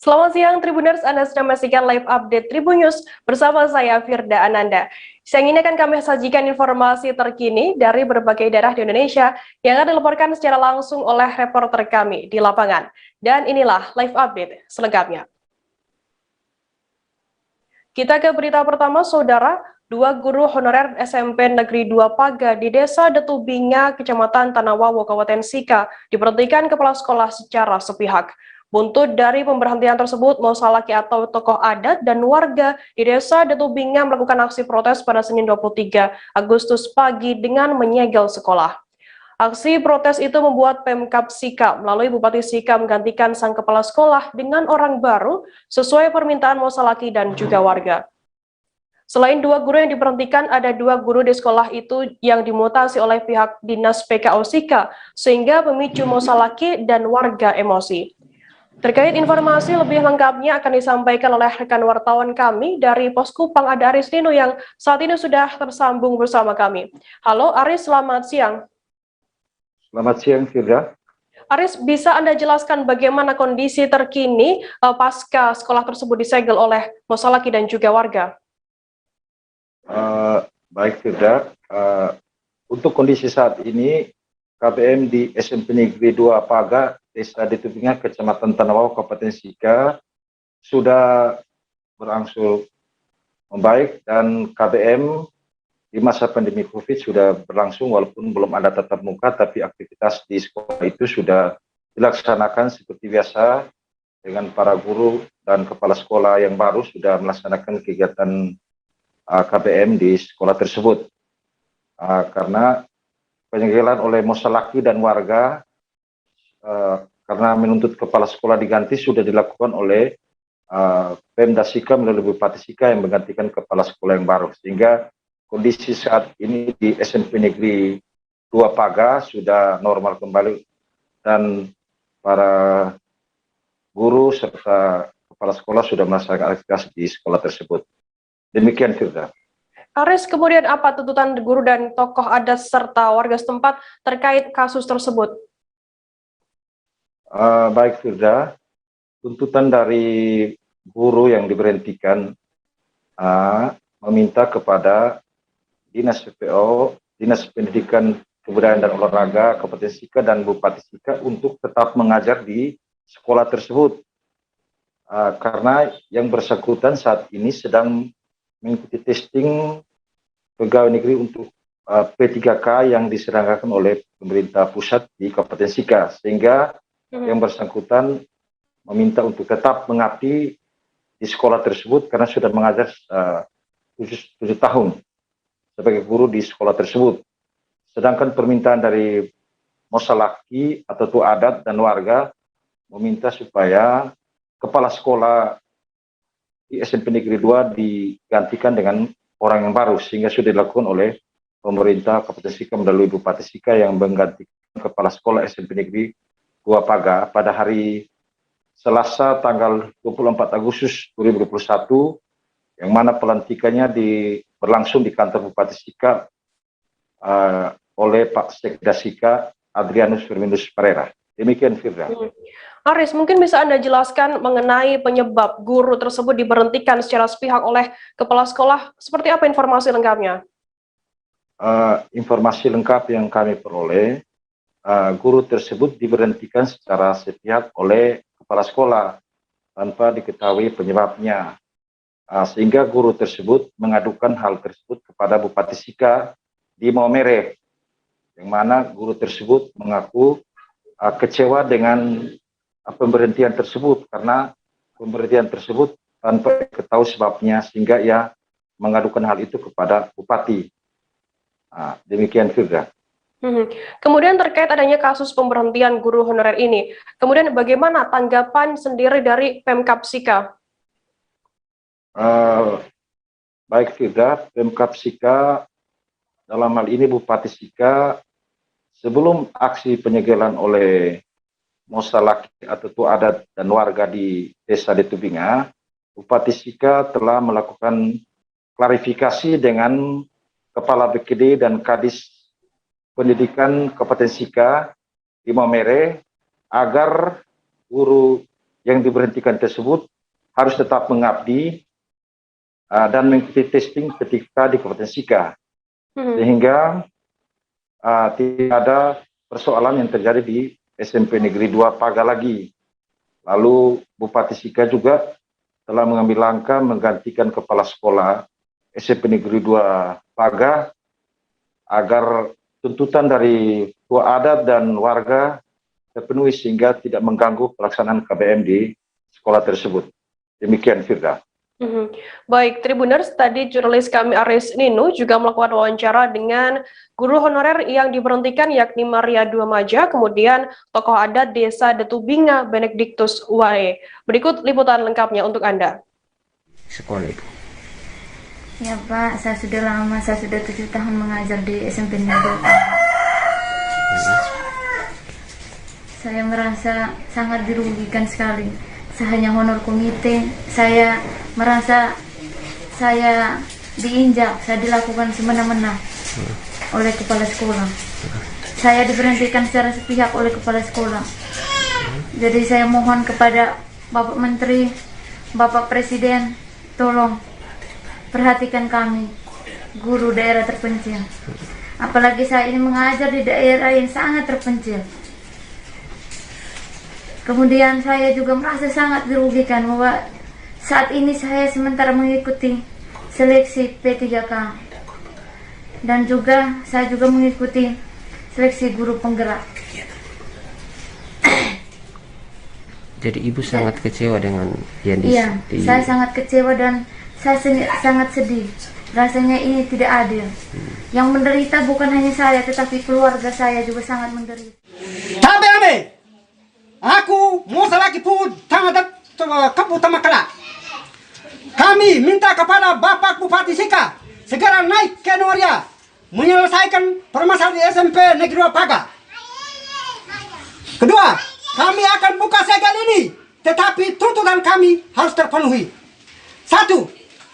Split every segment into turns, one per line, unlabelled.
Selamat siang Tribuners, Anda sedang menyaksikan live update Tribun News bersama saya Firda Ananda. Siang ini akan kami sajikan informasi terkini dari berbagai daerah di Indonesia yang akan dilaporkan secara langsung oleh reporter kami di lapangan. Dan inilah live update selengkapnya. Kita ke berita pertama, Saudara. Dua guru honorer SMP Negeri 2 Paga di Desa Detubinga, Kecamatan Tanawawo, Kabupaten Sika, diberhentikan kepala sekolah secara sepihak. Buntut dari pemberhentian tersebut, Mosalaki atau tokoh adat dan warga di Desa Detubinga melakukan aksi protes pada Senin 23 Agustus pagi dengan menyegel sekolah. Aksi protes itu membuat Pemkab Sika melalui Bupati Sika menggantikan sang kepala sekolah dengan orang baru sesuai permintaan Mosalaki dan juga warga. Selain dua guru yang diberhentikan, ada dua guru di sekolah itu yang dimutasi oleh pihak Dinas PKO Sika, sehingga memicu Mosalaki dan warga emosi. Terkait informasi lebih lengkapnya akan disampaikan oleh rekan wartawan kami dari Poskupang, ada Aris Nino yang saat ini sudah tersambung bersama kami. Halo Aris, selamat siang.
Selamat siang, Firda.
Aris, bisa Anda jelaskan bagaimana kondisi terkini pasca sekolah tersebut disegel oleh Mosalaki dan juga warga?
Baik, Firda. Untuk kondisi saat ini, KBM di SMP Negeri 2 Paga, Desa Detubinga, Kecamatan Tanawawo, Kabupaten Sika, sudah berangsur membaik dan KBM di masa pandemi COVID sudah berlangsung walaupun belum ada tatap muka, tapi aktivitas di sekolah itu sudah dilaksanakan seperti biasa dengan para guru dan kepala sekolah yang baru sudah melaksanakan kegiatan KBM di sekolah tersebut. Karena penyegelan oleh Mosalaki dan warga karena menuntut kepala sekolah diganti sudah dilakukan oleh Pemda Sika melalui Bupati Sika yang menggantikan kepala sekolah yang baru, sehingga kondisi saat ini di SMP Negeri 2 Paga sudah normal kembali dan para guru serta kepala sekolah sudah melaksanakan aktivitas di sekolah tersebut. Demikian, Firda.
Aris, kemudian apa tuntutan guru dan tokoh adat serta warga setempat terkait kasus tersebut?
Baik, Firda. Tuntutan dari guru yang diberhentikan meminta kepada Dinas PPO, Dinas Pendidikan Kebudayaan dan Olahraga Kabupaten Sika dan Bupati Sika untuk tetap mengajar di sekolah tersebut. Karena yang bersangkutan saat ini sedang mengikuti testing pegawai negeri untuk P3K yang diselenggarakan oleh pemerintah pusat di Kabupaten Sika, sehingga yang bersangkutan meminta untuk tetap mengabdi di sekolah tersebut karena sudah mengajar 7 tahun sebagai guru di sekolah tersebut. Sedangkan permintaan dari Mosalaki atau tua adat dan warga meminta supaya kepala sekolah di SMP Negeri 2 digantikan dengan orang yang baru, sehingga sudah dilakukan oleh pemerintah Kabupaten Sika melalui Bupati Sika yang menggantikan kepala sekolah SMP Negeri 2 Paga pada hari Selasa tanggal 24 Agustus 2021, yang mana pelantikannya berlangsung di kantor Bupati Sika oleh Pak Sekda Sika Adrianus Firminus Pereira. Demikian, Firda.
Aris, mungkin bisa Anda jelaskan mengenai penyebab guru tersebut diberhentikan secara sepihak oleh kepala sekolah. Seperti apa informasi lengkapnya?
Informasi lengkap yang kami peroleh, guru tersebut diberhentikan secara sepihak oleh kepala sekolah tanpa diketahui penyebabnya. Sehingga guru tersebut mengadukan hal tersebut kepada Bupati Sika di Maumere, yang mana guru tersebut mengaku kecewa dengan pemberhentian tersebut karena pemberhentian tersebut tanpa diketahui sebabnya, sehingga ia mengadukan hal itu kepada Bupati. Demikian, Firda.
Kemudian terkait adanya kasus pemberhentian guru honorer ini, kemudian bagaimana tanggapan sendiri dari Pemkab Sika?
Baik, Firda, Pemkab Sika dalam hal ini Bupati Sika, sebelum aksi penyegelan oleh Mosalaki atau tua adat dan warga di Desa Detubinga, Bupati Sika telah melakukan klarifikasi dengan Kepala BKD dan Kadis Pendidikan Kabupaten Sika di Maumere agar guru yang diberhentikan tersebut harus tetap mengabdi dan mengikuti testing ketika di Kabupaten Sika, sehingga tidak ada persoalan yang terjadi di SMP Negeri 2 Paga lagi. Lalu Bupati Sika juga telah mengambil langkah menggantikan kepala sekolah SMP Negeri 2 Paga agar tuntutan dari tua adat dan warga terpenuhi sehingga tidak mengganggu pelaksanaan KBM di sekolah tersebut. Demikian, Firda.
Baik, Tribuners, tadi jurnalis kami Aris Nino juga melakukan wawancara dengan guru honorer yang diberhentikan yakni Maria Duamaja, kemudian tokoh adat Desa Detubinga Benediktus Wae. Berikut liputan lengkapnya untuk Anda.
Sekolah itu.
Ya Pak, saya sudah lama, saya sudah 7 tahun mengajar di SMP Negeri. Saya merasa sangat dirugikan sekali. Saya hanya honor komite, saya merasa saya diinjak, saya dilakukan semena-mena oleh kepala sekolah. Saya diberhentikan secara sepihak oleh kepala sekolah. Jadi saya mohon kepada Bapak Menteri, Bapak Presiden, tolong perhatikan kami, guru daerah terpencil. Apalagi saya ini mengajar di daerah yang sangat terpencil. Kemudian saya juga merasa sangat dirugikan bahwa saat ini saya sementara mengikuti seleksi P3K. Dan juga saya juga mengikuti seleksi guru penggerak.
Jadi Ibu sangat kecewa dengan yang
Iya, saya sangat kecewa dan saya sangat sedih. Rasanya ini tidak adil. Yang menderita bukan hanya saya, tetapi keluarga saya juga sangat menderita.
Tabe aku mau lagi pun tangan kapu tamakala. Kami minta kepada Bapak Bupati Sika segera naik ke Nuaria menyelesaikan permasalahan di SMP Negeri 2 Paga. Kedua, kami akan buka segel ini, tetapi tuntutan kami harus terpenuhi. 1.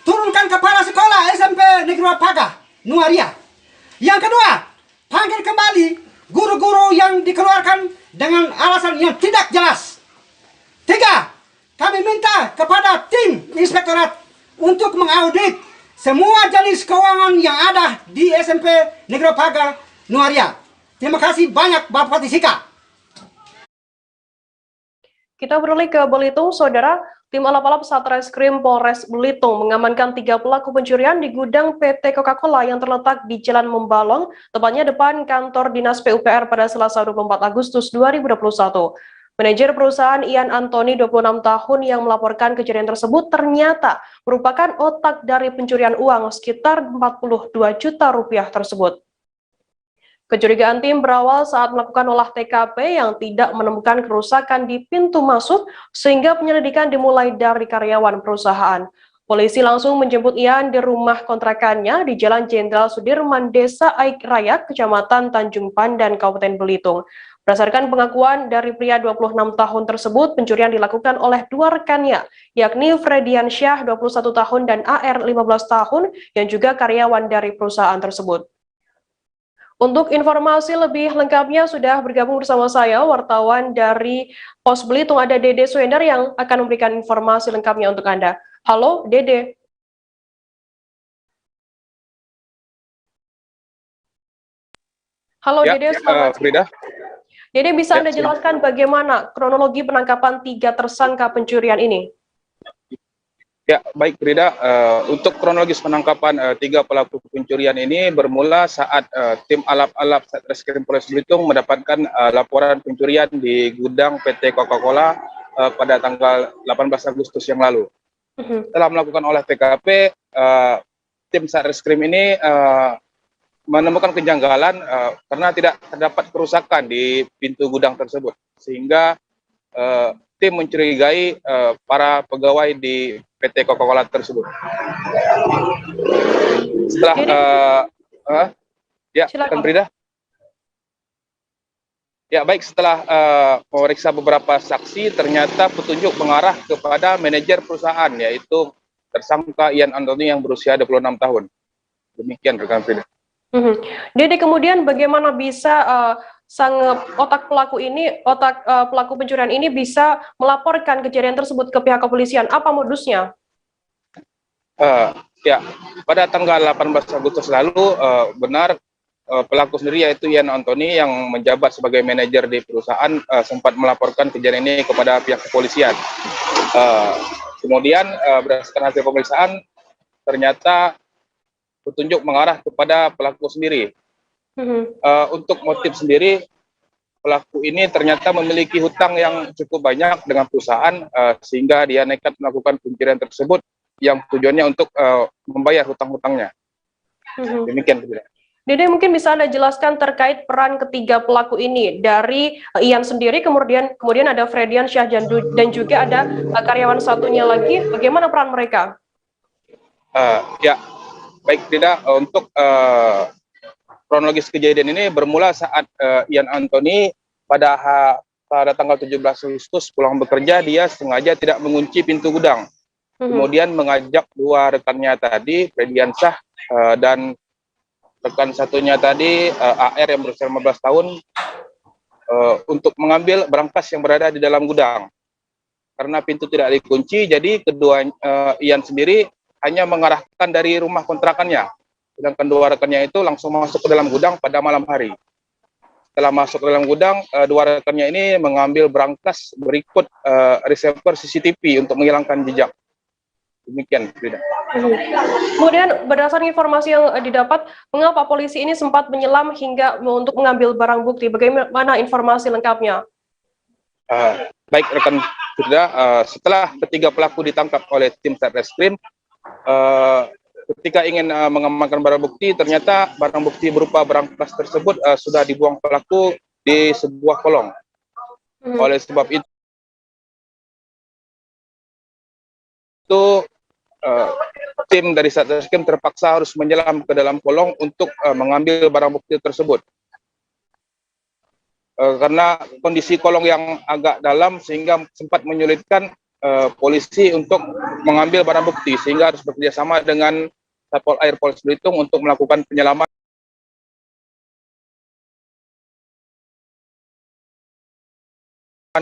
Turunkan kepala sekolah SMP Negeri 2 Paga, Nuaria. Yang kedua, panggil kembali guru-guru yang dikeluarkan dengan alasan yang tidak jelas. 3. Kami minta kepada tim inspektorat untuk mengaudit semua jenis keuangan yang ada di SMP Negeri 2 Paga, Nuaria. Terima kasih banyak Bapak Sika.
Kita beralih ke Belitung, Saudara. Tim alap-alap Satreskrim Polres Belitung mengamankan 3 pelaku pencurian di gudang PT Coca-Cola yang terletak di Jalan Membalong, tepatnya depan kantor Dinas PUPR pada Selasa 24 Agustus 2021. Manajer perusahaan Ian Antoni, 26 tahun, yang melaporkan kejadian tersebut ternyata merupakan otak dari pencurian uang sekitar 42 juta rupiah tersebut. Kecurigaan tim berawal saat melakukan olah TKP yang tidak menemukan kerusakan di pintu masuk, sehingga penyelidikan dimulai dari karyawan perusahaan. Polisi langsung menjemput Ian di rumah kontrakannya di Jalan Jenderal Sudirman, Desa Aik Raya, Kecamatan Tanjung Pandan, Kabupaten Belitung. Berdasarkan pengakuan dari pria 26 tahun tersebut, pencurian dilakukan oleh 2 rekannya, yakni Fredian Syah 21 tahun dan AR 15 tahun, yang juga karyawan dari perusahaan tersebut. Untuk informasi lebih lengkapnya sudah bergabung bersama saya, wartawan dari Pos Belitung, ada Dede Suendar yang akan memberikan informasi lengkapnya untuk Anda. Halo, Dede. Halo, Dede, selamat
Frida.
Dede, bisa Anda jelaskan bagaimana kronologi penangkapan 3 tersangka pencurian ini?
Ya, baik Frida. Untuk kronologis penangkapan 3 pelaku pencurian ini bermula saat tim alap-alap Satreskrim Polres Belitung mendapatkan laporan pencurian di gudang PT Coca-Cola pada tanggal 18 Agustus yang lalu. Setelah melakukan olah TKP, tim Satreskrim ini menemukan kejanggalan karena tidak terdapat kerusakan di pintu gudang tersebut, sehingga tim mencurigai para pegawai di PT Coca-Cola tersebut. Setelah silakan Frida. Ya, baik, setelah memeriksa beberapa saksi, ternyata petunjuk mengarah kepada manajer perusahaan, yaitu tersangka Ian Antoni yang berusia 26 tahun. Demikian rekan Frida.
Dede, kemudian bagaimana bisa pelaku pencurian ini bisa melaporkan kejadian tersebut ke pihak kepolisian? Apa modusnya?
Ya, pada tanggal 18 Agustus lalu benar pelaku sendiri yaitu Ian Anthony yang menjabat sebagai manajer di perusahaan sempat melaporkan kejadian ini kepada pihak kepolisian. Kemudian berdasarkan hasil pemeriksaan ternyata petunjuk mengarah kepada pelaku sendiri. Untuk motif sendiri, pelaku ini ternyata memiliki hutang yang cukup banyak dengan perusahaan sehingga dia nekat melakukan pencurian tersebut yang tujuannya untuk membayar hutang-hutangnya. Demikian.
Dede, mungkin bisa Anda jelaskan terkait peran ketiga pelaku ini dari Ian sendiri, kemudian ada Fredian Syah dan juga ada karyawan satunya lagi. Bagaimana peran mereka?
Ya, baik tidak untuk kronologis kejadian ini bermula saat Ian Anthony pada tanggal 17 Agustus pulang bekerja, dia sengaja tidak mengunci pintu gudang. Kemudian mengajak dua rekannya tadi, Fredian Syah dan rekan satunya tadi, AR yang berusia 15 tahun, untuk mengambil berangkas yang berada di dalam gudang. Karena pintu tidak dikunci, jadi kedua Ian sendiri hanya mengarahkan dari rumah kontrakannya. Sedangkan dua rekannya itu langsung masuk ke dalam gudang pada malam hari. Setelah masuk ke dalam gudang, dua rekannya ini mengambil berangkas berikut receiver CCTV untuk menghilangkan jejak. Demikian, Frida.
Kemudian berdasarkan informasi yang didapat, mengapa polisi ini sempat menyelam hingga untuk mengambil barang bukti? Bagaimana informasi lengkapnya?
Baik rekan Frida, setelah ketiga pelaku ditangkap oleh tim Satreskrim, ketika ingin mengamankan barang bukti, ternyata barang bukti berupa berangkas tersebut sudah dibuang pelaku di sebuah kolong. Oleh sebab itu tim dari Satreskrim terpaksa harus menyelam ke dalam kolong untuk mengambil barang bukti tersebut. Karena kondisi kolong yang agak dalam sehingga sempat menyulitkan polisi untuk mengambil barang bukti, sehingga harus bekerjasama dengan Satpol Air Polres Belitung untuk melakukan penyelaman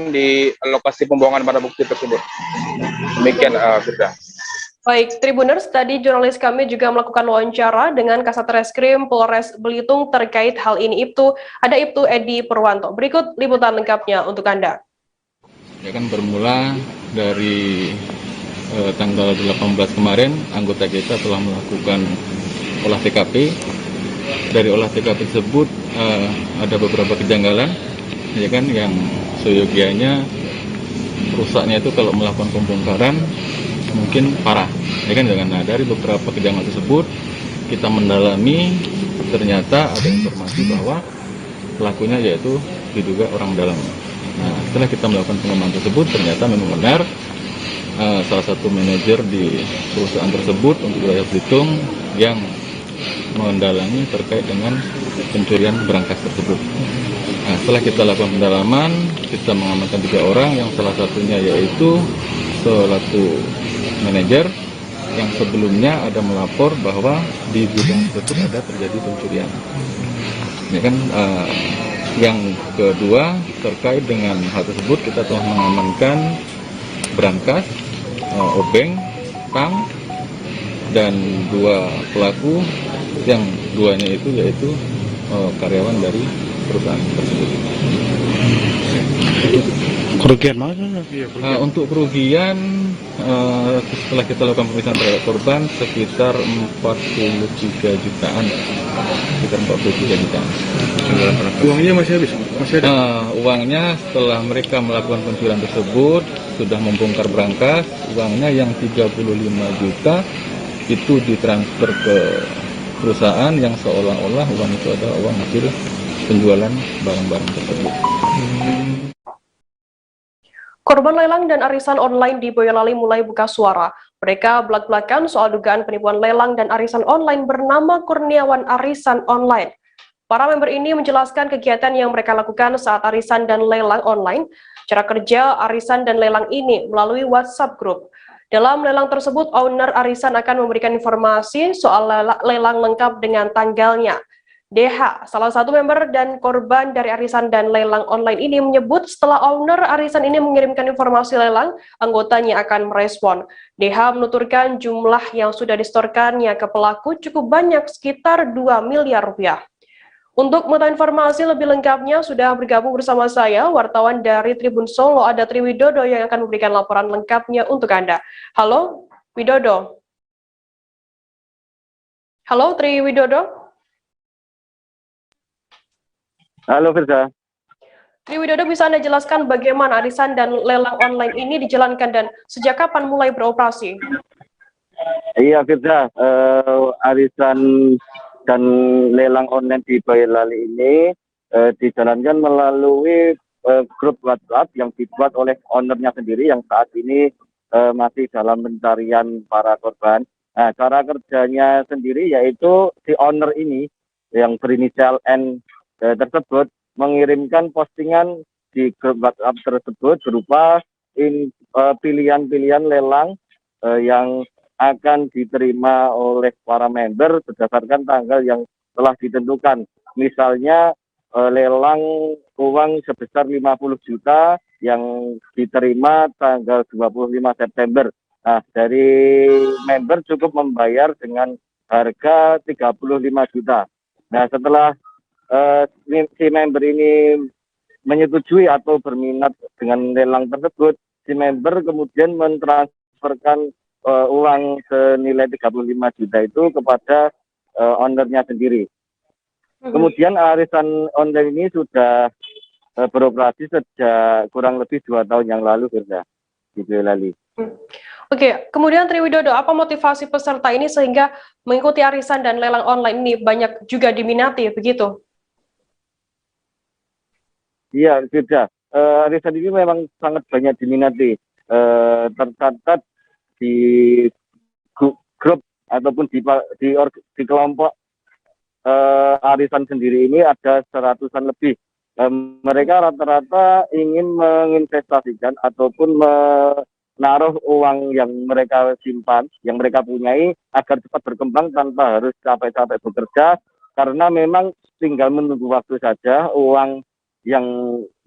di lokasi pembuangan barang bukti tersebut. Demikian, Firda.
Baik, Tribuners, tadi jurnalis kami juga melakukan wawancara dengan Kasat Reskrim Polres Belitung terkait hal ini. Ada Ibtu Edi Purwanto. Berikut liputan lengkapnya untuk Anda.
Ya kan bermula dari tanggal 18 kemarin, anggota kita telah melakukan olah TKP. Dari olah TKP tersebut ada beberapa kejanggalan, ya kan, yang seyogianya rusaknya itu kalau melakukan pembongkaran mungkin parah, ya kan. Nah, dari beberapa kejanggalan tersebut kita mendalami, ternyata ada informasi bahwa pelakunya yaitu diduga orang dalam. Nah, setelah kita melakukan pengembangan tersebut, ternyata memang benar salah satu manajer di perusahaan tersebut untuk wilayah Belitung yang mendalami terkait dengan pencurian berangkas tersebut. Nah, setelah kita lakukan pendalaman, kita mengamankan 3 orang, yang salah satunya yaitu selaku manajer yang sebelumnya ada melapor bahwa di gudang tersebut ada terjadi pencurian. Ya kan, yang kedua terkait dengan hal tersebut, kita telah mengamankan berangkas, obeng, tang, dan 2 pelaku, yang 2-nya itu yaitu karyawan dari perusahaan tersebut.
Kerugian mana?
Untuk kerugian setelah kita lakukan pemeriksaan terhadap korban sekitar 43 jutaan. Sekitar 43 jutaan.
Uangnya masih habis? Masih ada?
Uangnya setelah mereka melakukan pencurian tersebut sudah membongkar berangkas, uangnya yang 35 juta itu ditransfer ke perusahaan yang seolah-olah uang itu adalah uang hasil penjualan barang-barang tersebut.
Korban lelang dan arisan online di Boyolali mulai buka suara. Mereka belak-belakan soal dugaan penipuan lelang dan arisan online bernama Kurniawan Arisan Online. Para member ini menjelaskan kegiatan yang mereka lakukan saat arisan dan lelang online, cara kerja arisan dan lelang ini melalui WhatsApp Group. Dalam lelang tersebut, owner arisan akan memberikan informasi soal lelang lengkap dengan tanggalnya. DH, salah satu member dan korban dari arisan dan lelang online ini menyebut setelah owner arisan ini mengirimkan informasi lelang, anggotanya akan merespon. DH menuturkan jumlah yang sudah disetorkannya ke pelaku cukup banyak, sekitar 2 miliar rupiah. Untuk mengetahui informasi lebih lengkapnya, sudah bergabung bersama saya, wartawan dari Tribun Solo, ada Tri Widodo yang akan memberikan laporan lengkapnya untuk Anda. Halo, Widodo. Halo, Tri Widodo.
Halo Firza.
Tri Widodo, bisa Anda jelaskan bagaimana arisan dan lelang online ini dijalankan dan sejak kapan mulai beroperasi?
Iya Firza, arisan dan lelang online di Boyolali ini dijalankan melalui grup WhatsApp yang dibuat oleh ownernya sendiri yang saat ini masih dalam pencarian para korban. Nah, cara kerjanya sendiri yaitu si owner ini yang berinisial N tersebut mengirimkan postingan di grup WhatsApp tersebut berupa pilihan-pilihan lelang yang akan diterima oleh para member berdasarkan tanggal yang telah ditentukan. Misalnya lelang uang sebesar 50 juta yang diterima tanggal 25 September. Nah, dari member cukup membayar dengan harga 35 juta. Nah, setelah si member ini menyetujui atau berminat dengan lelang tersebut, si member kemudian mentransferkan uang senilai 35 juta itu kepada ownernya sendiri. Kemudian arisan online ini sudah beroperasi sejak kurang lebih 2 tahun yang lalu, Firza, di Boyolali.
Oke, kemudian Tri Widodo, apa motivasi peserta ini sehingga mengikuti arisan dan lelang online ini banyak juga diminati, begitu?
Iya, Firza. Arisan ini memang sangat banyak diminati. Tercatat di grup ataupun di kelompok arisan sendiri ini ada 100-an lebih. Mereka rata-rata ingin menginvestasikan ataupun menaruh uang yang mereka simpan, yang mereka punyai agar cepat berkembang tanpa harus capek-capek bekerja, karena memang tinggal menunggu waktu saja uang yang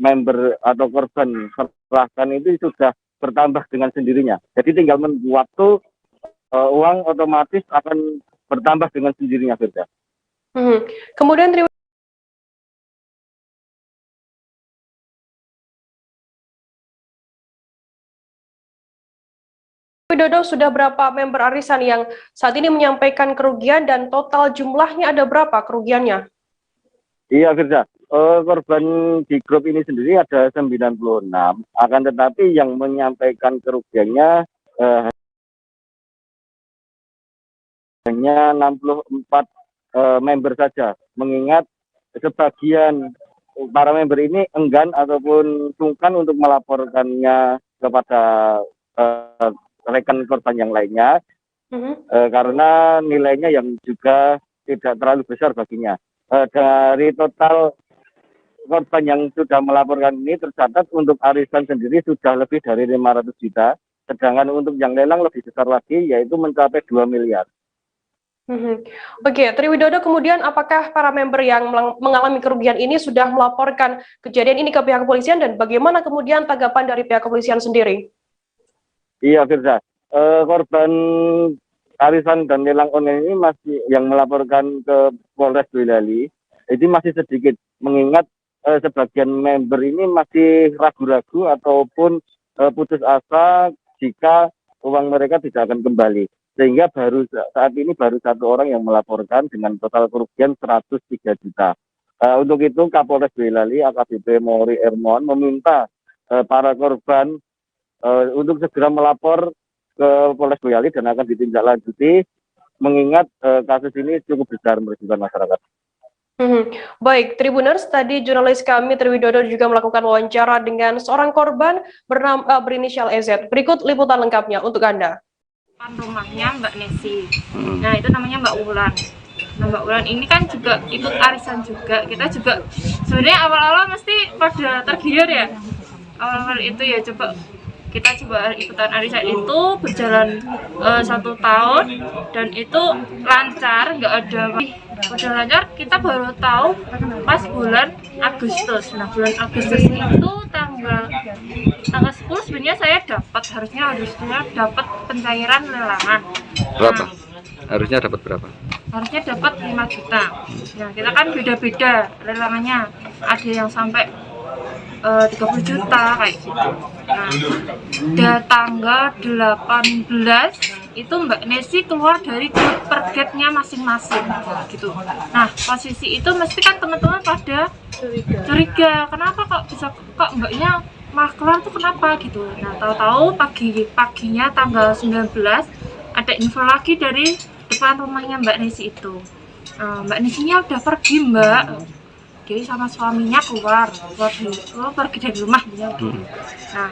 member atau korban serahkan itu sudah bertambah dengan sendirinya. Jadi tinggal menunggu waktu, uang otomatis akan bertambah dengan sendirinya, Firza.
Kemudian Tri Widodo, sudah berapa member arisan yang saat ini menyampaikan kerugian dan total jumlahnya ada berapa kerugiannya?
Iya, Firza. Korban di grup ini sendiri ada 96, akan tetapi yang menyampaikan kerugiannya hanya 64 member saja, mengingat sebagian para member ini enggan ataupun sungkan untuk melaporkannya kepada rekan korban yang lainnya, karena nilainya yang juga tidak terlalu besar baginya. Dari total korban yang sudah melaporkan ini tercatat untuk arisan sendiri sudah lebih dari 500 juta, sedangkan untuk yang lelang lebih besar lagi, yaitu mencapai 2 miliar.
Oke, Tri Widodo, kemudian apakah para member yang mengalami kerugian ini sudah melaporkan kejadian ini ke pihak kepolisian dan bagaimana kemudian tanggapan dari pihak kepolisian sendiri?
Iya, Firza. Korban arisan dan lelang online ini masih yang melaporkan ke Polres Boyolali, itu masih sedikit, mengingat sebagian member ini masih ragu-ragu ataupun putus asa jika uang mereka tidak akan kembali. Sehingga saat ini baru 1 orang yang melaporkan dengan total kerugian 103 juta. Untuk itu Kapolres Boyolali AKBP Mori Ermon meminta para korban untuk segera melapor ke Polres Boyolali dan akan ditindaklanjuti, mengingat kasus ini cukup besar merugikan masyarakat.
Baik, Tribuners, tadi jurnalis kami Tri Widodo juga melakukan wawancara dengan seorang korban berinisial EZ. Berikut liputan lengkapnya untuk Anda.
Rumahnya Mbak Nesi. Nah, itu namanya Mbak Wulan. Nah, Mbak Wulan ini kan juga ikut arisan juga. Kita juga sebenarnya awal-awal mesti pada tergiur ya. Awal-awal itu ya coba kita coba ikutan arisan itu berjalan 1 tahun dan itu lancar, nggak ada udah lancar. Kita baru tahu pas bulan Agustus. Nah, bulan Agustus itu tanggal 10 sebenarnya saya harusnya dapat pencairan lelangan.
Berapa? Harusnya dapat berapa?
Harusnya dapat 5 juta. Nah, kita kan beda-beda lelangannya. Ada yang sampai 30 juta kayak gitu. Nah, tanggal 18 itu Mbak Nesi keluar dari grup pergetnya masing-masing gitu. Nah, posisi itu mesti kan teman-teman pada curiga, kenapa kok Mbaknya malah keluar tuh kenapa gitu. Nah, tahu-tahu paginya tanggal 19 ada info lagi dari depan rumahnya Mbak Nesi itu. Mbak Nesinya udah pergi, Mbak. Jadi sama suaminya keluar pergi dari rumah gitu. Nah,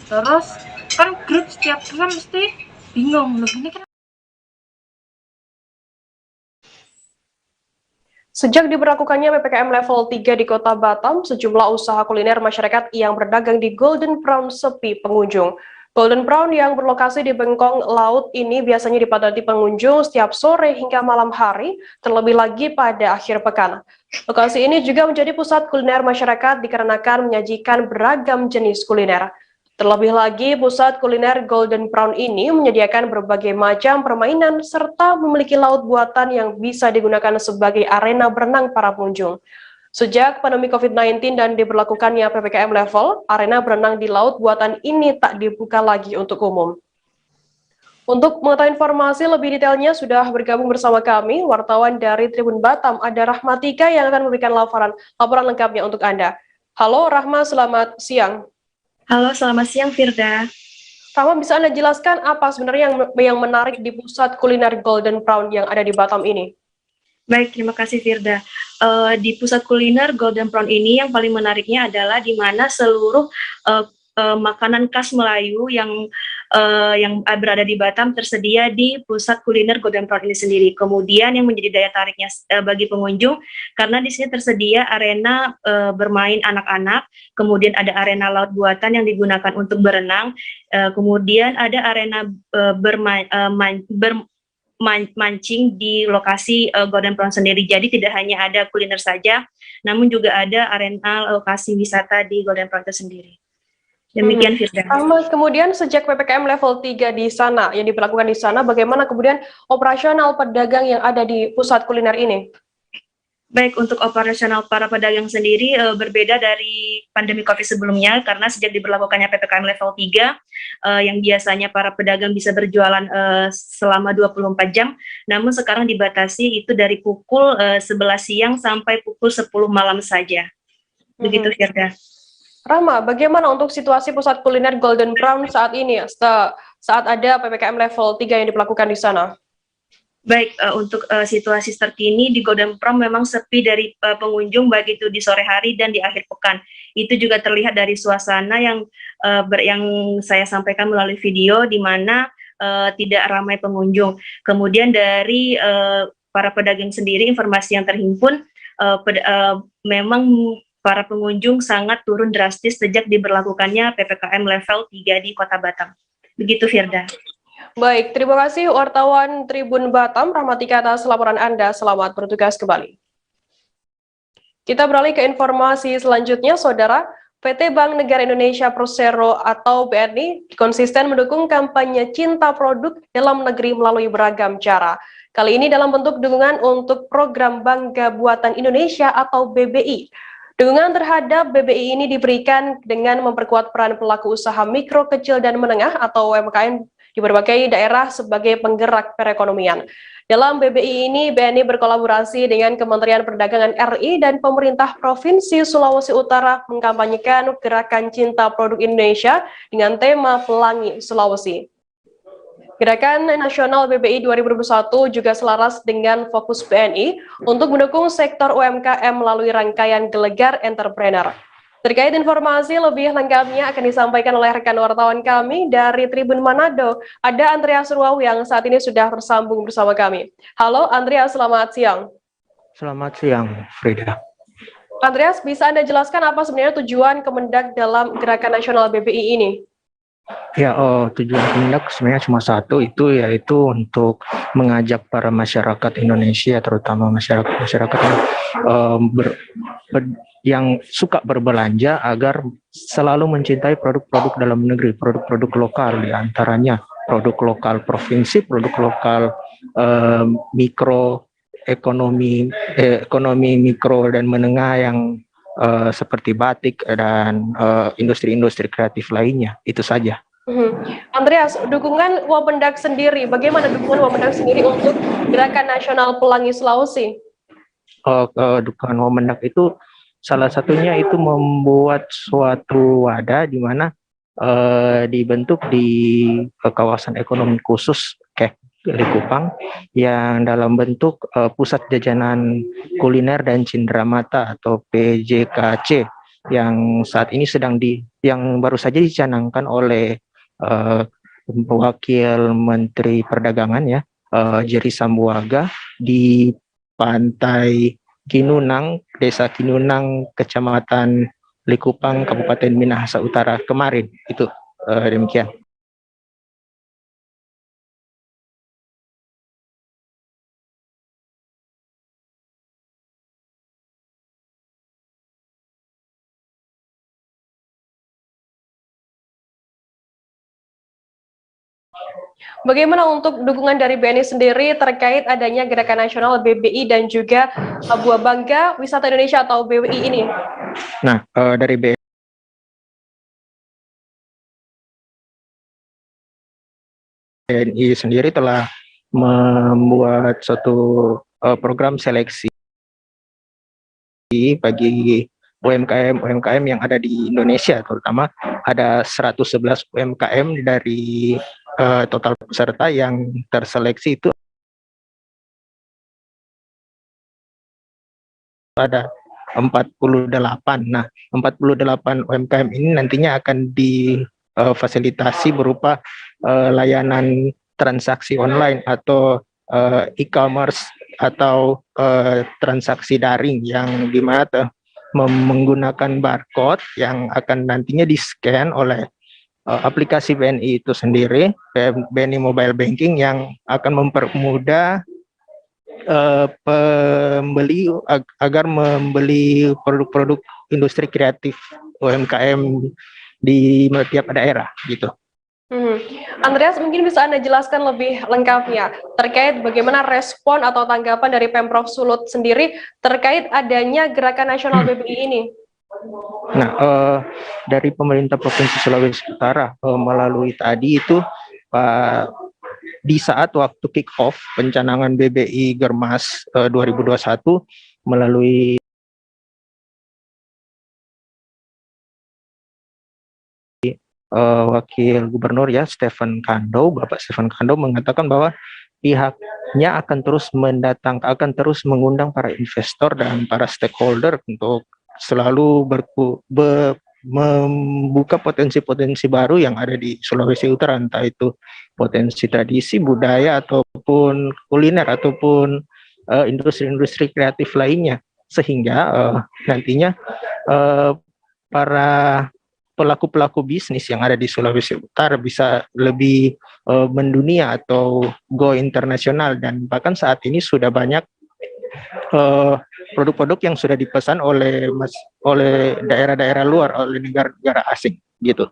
terus kan grup setiap kan mesti bingung loh, ini kan.
Sejak diberlakukannya PPKM level 3 di Kota Batam, sejumlah usaha kuliner masyarakat yang berdagang di Golden Prawn sepi pengunjung. Golden Prawn yang berlokasi di Bengkong Laut ini biasanya dipadati pengunjung setiap sore hingga malam hari, terlebih lagi pada akhir pekan. Lokasi ini juga menjadi pusat kuliner masyarakat dikarenakan menyajikan beragam jenis kuliner. Terlebih lagi, pusat kuliner Golden Prawn ini menyediakan berbagai macam permainan serta memiliki laut buatan yang bisa digunakan sebagai arena berenang para pengunjung. Sejak pandemi COVID-19 dan diberlakukannya PPKM level, arena berenang di laut buatan ini tak dibuka lagi untuk umum. Untuk mengetahui informasi lebih detailnya sudah bergabung bersama kami, wartawan dari Tribun Batam, ada Rahmatika yang akan memberikan laporan lengkapnya untuk Anda. Halo Rahma, selamat siang.
Halo, selamat siang Firda.
Rahma, bisa Anda jelaskan apa sebenarnya yang menarik di pusat kuliner Golden Prawn yang ada di Batam ini?
Baik, terima kasih Firda. Di pusat kuliner Golden Prawn ini yang paling menariknya adalah di mana seluruh makanan khas Melayu yang berada di Batam tersedia di pusat kuliner Golden Prawn ini sendiri. Kemudian yang menjadi daya tariknya bagi pengunjung karena di sini tersedia arena bermain anak-anak, kemudian ada arena laut buatan yang digunakan untuk berenang, kemudian ada arena mancing di lokasi Golden Prawn sendiri. Jadi tidak hanya ada kuliner saja, namun juga ada arena lokasi wisata di Golden Prawn itu sendiri. Demikian Firda.
Kemudian sejak PPKM level 3 di sana, yang diberlakukan di sana, bagaimana kemudian operasional pedagang yang ada di pusat kuliner ini?
Baik, untuk operasional para pedagang sendiri berbeda dari pandemi COVID sebelumnya, karena sejak diberlakukannya PPKM level 3, yang biasanya para pedagang bisa berjualan selama 24 jam, namun sekarang dibatasi itu dari pukul 11 siang sampai pukul 10 malam saja. Begitu Firda.
Rama, bagaimana untuk situasi pusat kuliner Golden Prawn saat ini, saat ada PPKM level 3 yang diberlakukan di sana?
Baik, untuk situasi terkini di Golden Prawn memang sepi dari pengunjung, baik itu di sore hari dan di akhir pekan. Itu juga terlihat dari suasana yang saya sampaikan melalui video, di mana tidak ramai pengunjung. Kemudian dari para pedagang sendiri, informasi yang terhimpun, memang para pengunjung sangat turun drastis sejak diberlakukannya PPKM level 3 di Kota Batam. Begitu Firda.
Baik, terima kasih wartawan Tribun Batam, Rahmatika atas laporan Anda. Selamat bertugas kembali. Kita beralih ke informasi selanjutnya, Saudara. PT Bank Negara Indonesia Persero atau BNI konsisten mendukung kampanye cinta produk dalam negeri melalui beragam cara. Kali ini dalam bentuk dukungan untuk program Bangga Buatan Indonesia atau BBI. Dukungan terhadap BBI ini diberikan dengan memperkuat peran pelaku usaha mikro, kecil, dan menengah atau UMKM di berbagai daerah sebagai penggerak perekonomian. Dalam BBI ini, BNI berkolaborasi dengan Kementerian Perdagangan RI dan pemerintah Provinsi Sulawesi Utara mengkampanyekan gerakan cinta produk Indonesia dengan tema Pelangi Sulawesi. Gerakan Nasional BBI 2021 juga selaras dengan fokus BNI untuk mendukung sektor UMKM melalui rangkaian Gelegar Entrepreneur. Terkait informasi lebih lengkapnya akan disampaikan oleh rekan wartawan kami dari Tribun Manado. Ada Andreas Ruau yang saat ini sudah tersambung bersama kami. Halo Andreas, selamat siang.
Selamat siang, Frida.
Andreas, bisa Anda jelaskan apa sebenarnya tujuan Kemendag dalam Gerakan Nasional BBI ini?
Ya, tujuan Kemendak sebenarnya cuma satu, itu yaitu untuk mengajak para masyarakat Indonesia, terutama masyarakat yang yang suka berbelanja agar selalu mencintai produk-produk dalam negeri, produk-produk lokal, di antaranya produk lokal provinsi, produk lokal mikro ekonomi mikro dan menengah yang seperti batik dan industri-industri kreatif lainnya. Itu saja.
Andreas, dukungan Wamendak sendiri, bagaimana dukungan Wamendak sendiri untuk Gerakan Nasional Pelangi Sulawesi?
Dukungan Wamendak itu salah satunya itu membuat suatu wadah di mana dibentuk di kawasan ekonomi khusus Likupang yang dalam bentuk pusat jajanan kuliner dan cenderamata atau PJKC yang saat ini yang baru saja dicanangkan oleh Wakil Menteri Perdagangan ya, Jerry Sambuaga di Pantai Kinunang, Desa Kinunang, Kecamatan Likupang, Kabupaten Minahasa Utara kemarin. Itu demikian.
Bagaimana untuk dukungan dari BNI sendiri terkait adanya Gerakan Nasional BBI dan juga Buah Bangga Wisata Indonesia atau BWI ini?
Nah, dari BNI sendiri telah membuat suatu program seleksi bagi UMKM yang ada di Indonesia, terutama ada 111 UMKM dari total peserta yang terseleksi itu ada 48. Nah, 48 UMKM ini nantinya akan difasilitasi berupa layanan transaksi online atau e-commerce atau transaksi daring yang dimana menggunakan barcode yang akan nantinya di-scan oleh aplikasi BNI itu sendiri, BNI Mobile Banking, yang akan mempermudah pembeli agar membeli produk-produk industri kreatif UMKM di tiap daerah gitu.
Andreas, mungkin bisa Anda jelaskan lebih lengkapnya terkait bagaimana respon atau tanggapan dari Pemprov Sulut sendiri terkait adanya Gerakan Nasional BBI ini?
Nah, dari pemerintah Provinsi Sulawesi Utara melalui tadi itu di saat waktu kick off pencanangan BBI Germas 2021 melalui Wakil Gubernur ya Stephen Kando, Bapak Stephen Kando mengatakan bahwa pihaknya akan terus mengundang para investor dan para stakeholder untuk selalu membuka potensi-potensi baru yang ada di Sulawesi Utara, entah itu potensi tradisi, budaya, ataupun kuliner, ataupun industri-industri kreatif lainnya, sehingga nantinya para pelaku-pelaku bisnis yang ada di Sulawesi Utara bisa lebih mendunia atau go internasional, dan bahkan saat ini sudah banyak produk-produk yang sudah dipesan oleh daerah-daerah luar, oleh negara-negara asing gitu.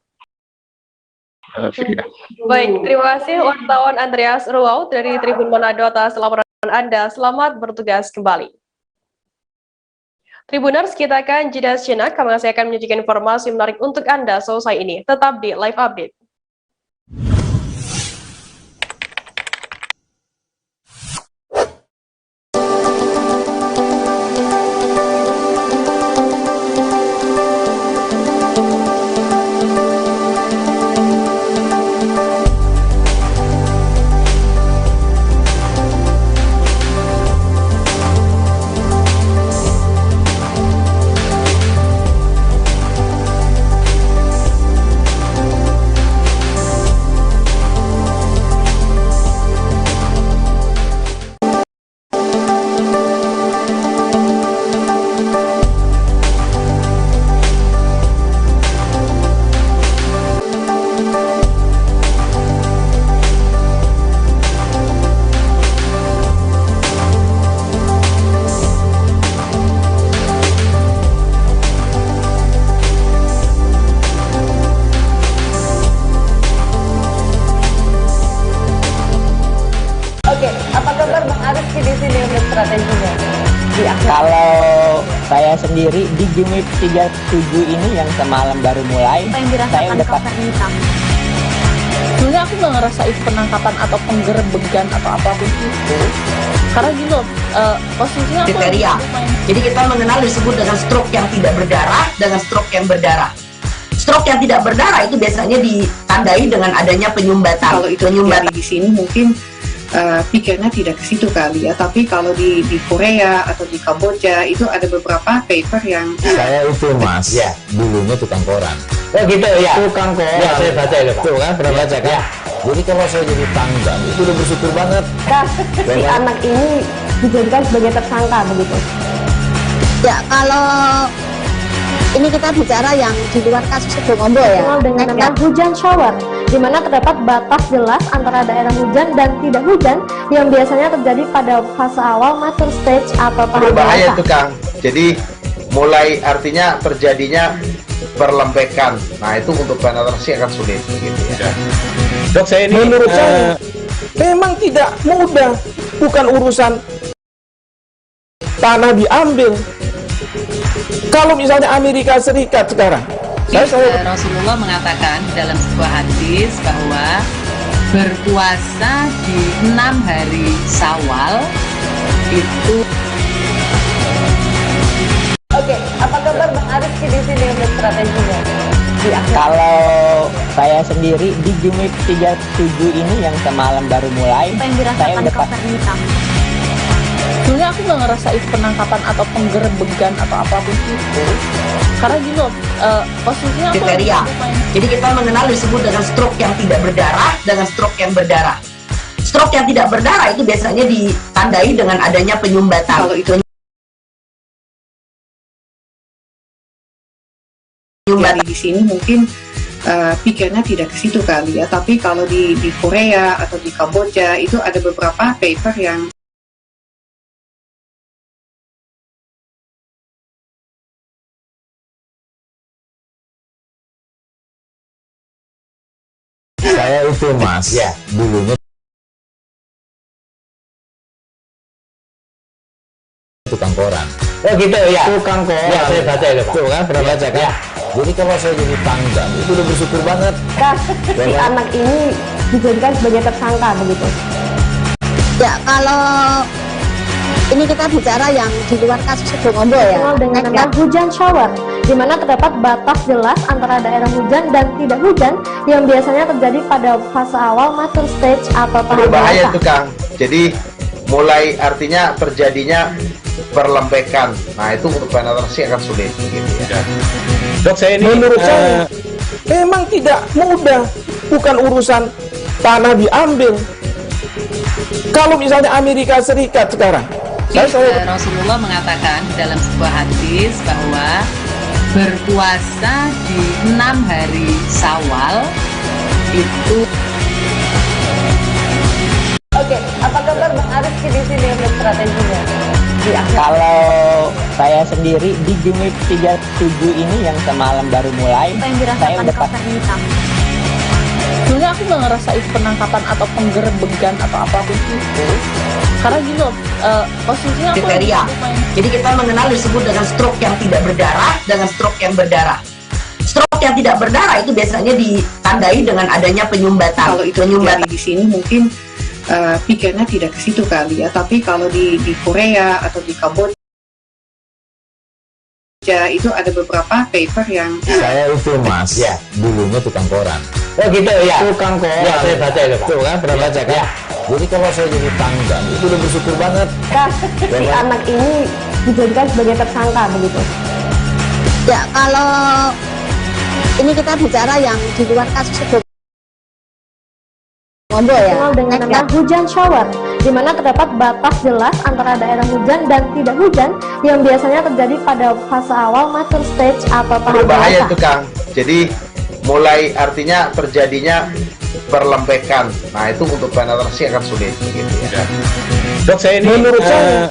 Frida.
Baik, terima kasih wartawan Andreas Ruau dari Tribun Manado atas laporan Anda. Selamat bertugas kembali. Tribuners, kita akan jeda sejenak. Kami akan menyajikan informasi menarik untuk Anda selesai ini. Tetap di Live Update.
sendiri di unit 37 ini yang semalam baru mulai,
Apa yang
saya
dirasakan
udah
Kak Hitam?
Sebenarnya aku nggak ngerasain penangkapan atau penggerebekan atau apapun itu. Karena gini loh, posisinya aku
kriteria. Jadi kita mengenal disebut dengan stroke yang tidak berdarah dengan stroke yang berdarah. Stroke yang tidak berdarah itu biasanya ditandai dengan adanya penyumbatan.
Kalau itu terjadi di sini mungkin pikirnya tidak ke situ kali ya, tapi kalau di Korea atau di Kamboja itu ada beberapa paper yang
saya itu mas, ya dulunya tukang koran.
Oh gitu ya,
Tukang koran.
Ya, saya baca itu Pak.
Tuh kan pernah baca kan?
Ya.
Jadi kalau saya jadi tanggal itu udah bersyukur banget.
Si anak ini dijadikan sebagai tersangka begitu.
Ya, kalau ini kita bicara yang di luar kasus Kedungombo ya.
Dikenal dengan nama hujan shower, di mana terdapat batas jelas antara daerah hujan dan tidak hujan yang biasanya terjadi pada fase awal mature stage atau tahap
Berbahaya
dewasa.
itu Kang. Jadi mulai artinya terjadinya perlembekan. Nah itu untuk penetrasi akan sulit gitu ya.
Dok, saya ini menurut saya memang tidak mudah, bukan urusan tanah diambil. Kalau misalnya Amerika Serikat sekarang,
Rasulullah mengatakan dalam sebuah hadis bahwa berpuasa di 6 hari Syawal itu.
Oke, apa kabar Bang Aris di sini untuk strateginya?
Kalau saya sendiri di unit 37 ini yang semalam baru mulai,
Apa yang
saya
dirasakan
udah
Kak Hitam?
sebenarnya aku nggak ngerasain penangkapan atau penggerebekan atau apapun itu. Karena gini loh, posisinya aku
kriteria. Jadi kita mengenal disebut dengan stroke yang tidak berdarah dengan stroke yang berdarah. Stroke yang tidak berdarah itu biasanya ditandai dengan adanya penyumbatan.
kalau itu terjadi di sini mungkin pikirnya tidak ke situ kali ya, tapi kalau di Korea atau di Kamboja itu ada beberapa paper yang
Saya itu mas, ya dulunya tukang koran.
Oh gitu ya,
Tukang koran.
Ya, saya baca itu Pak.
Tuh kan pernah baca kan?
Ya.
Jadi kalau saya jadi tanggal itu udah bersyukur banget.
Si anak ini dijadikan sebagai tersangka begitu.
Ya, kalau ini kita bicara yang di luar kasus Kedungombo ya.
Dikenal dengan nama hujan shower, di mana terdapat batas jelas antara daerah hujan dan tidak hujan yang biasanya terjadi pada fase awal mature stage atau tahap
Berbahaya
dewasa.
itu Kang. Jadi mulai artinya terjadinya perlembekan. Nah itu untuk penetrasi akan sulit gitu ya.
Dok, saya ini menurut saya memang tidak mudah, bukan urusan tanah diambil. Kalau misalnya Amerika Serikat sekarang,
Rasulullah mengatakan dalam sebuah hadis bahwa berpuasa di 6 hari Syawal itu.
Oke, apa kabar Bang Aris di sini untuk strateginya?
Kalau saya sendiri di unit 37 ini yang semalam baru mulai,
Apa yang
saya
dirasakan
udah
Kak Hitam?
sebenarnya aku nggak ngerasain penangkapan atau penggerebekan atau apapun itu. Karena gini loh, posisinya aku
kriteria. Jadi kita mengenal disebut dengan stroke yang tidak berdarah dengan stroke yang berdarah. Stroke yang tidak berdarah itu biasanya ditandai dengan adanya penyumbatan.
kalau itu terjadi di sini mungkin pikirnya tidak ke situ kali ya, tapi kalau di Korea atau di Kamboja itu ada beberapa paper yang
Saya itu mas, ya dulunya tukang koran.
Oh gitu ya,
Tukang koran.
Ya, saya baca itu Pak.
Tuh kan pernah baca kan?
Ya.
Jadi kalau saya jadi tanggal itu udah bersyukur banget.
Si anak ini dijadikan sebagai tersangka begitu.
Ya, kalau ini kita bicara yang di luar kasus Kedungombo ya.
Dikenal dengan nama hujan shower, di mana terdapat batas jelas antara daerah hujan dan tidak hujan yang biasanya terjadi pada fase awal mature stage atau tahap
Berbahaya
dewasa.
itu Kang. Jadi mulai artinya terjadinya perlembekan. Nah itu untuk penetrasi akan sulit gitu ya.
Dok, saya ini menurut saya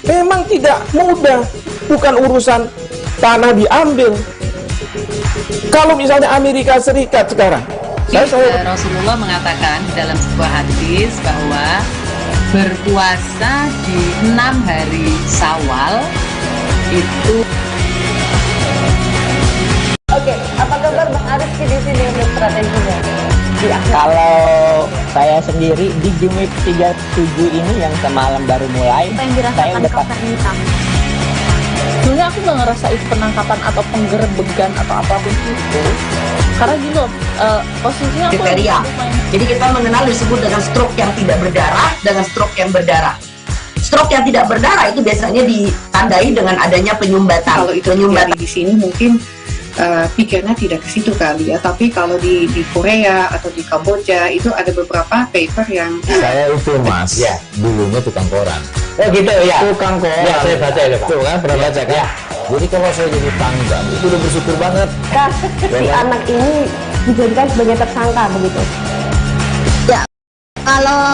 memang tidak mudah, bukan urusan tanah diambil. Kalau misalnya Amerika Serikat sekarang,
Rasulullah mengatakan dalam sebuah hadis bahwa berpuasa di 6 hari Syawal Itu.
Oke, apa kabar Bang Ariski di sini untuk strateginya? Kalau saya sendiri di Game Week 37 ini yang semalam baru mulai, saya udah
sebenarnya aku nggak ngerasa itu penangkapan atau penggerebegan atau apapun itu, karena gini loh, posisinya aku
kriteria. Jadi kita mengenal disebut dengan stroke yang tidak berdarah dengan stroke yang berdarah. Stroke yang tidak berdarah itu biasanya ditandai dengan adanya penyumbatan.
Kalau itu terjadi di sini mungkin pikirnya tidak ke situ kali ya, tapi kalau di Korea atau di Kamboja itu ada beberapa paper yang
Saya itu Mas, ya dulunya tukang koran.
Oh gitu ya.
Tukang koran.
Ya, saya baca itu Pak.
Tuh kan, pernah baca kan?
Ya.
Jadi kalau saya jadi tangga, itu udah bersyukur banget.
si anak ini dijadikan sebagai tersangka begitu. Ya, kalau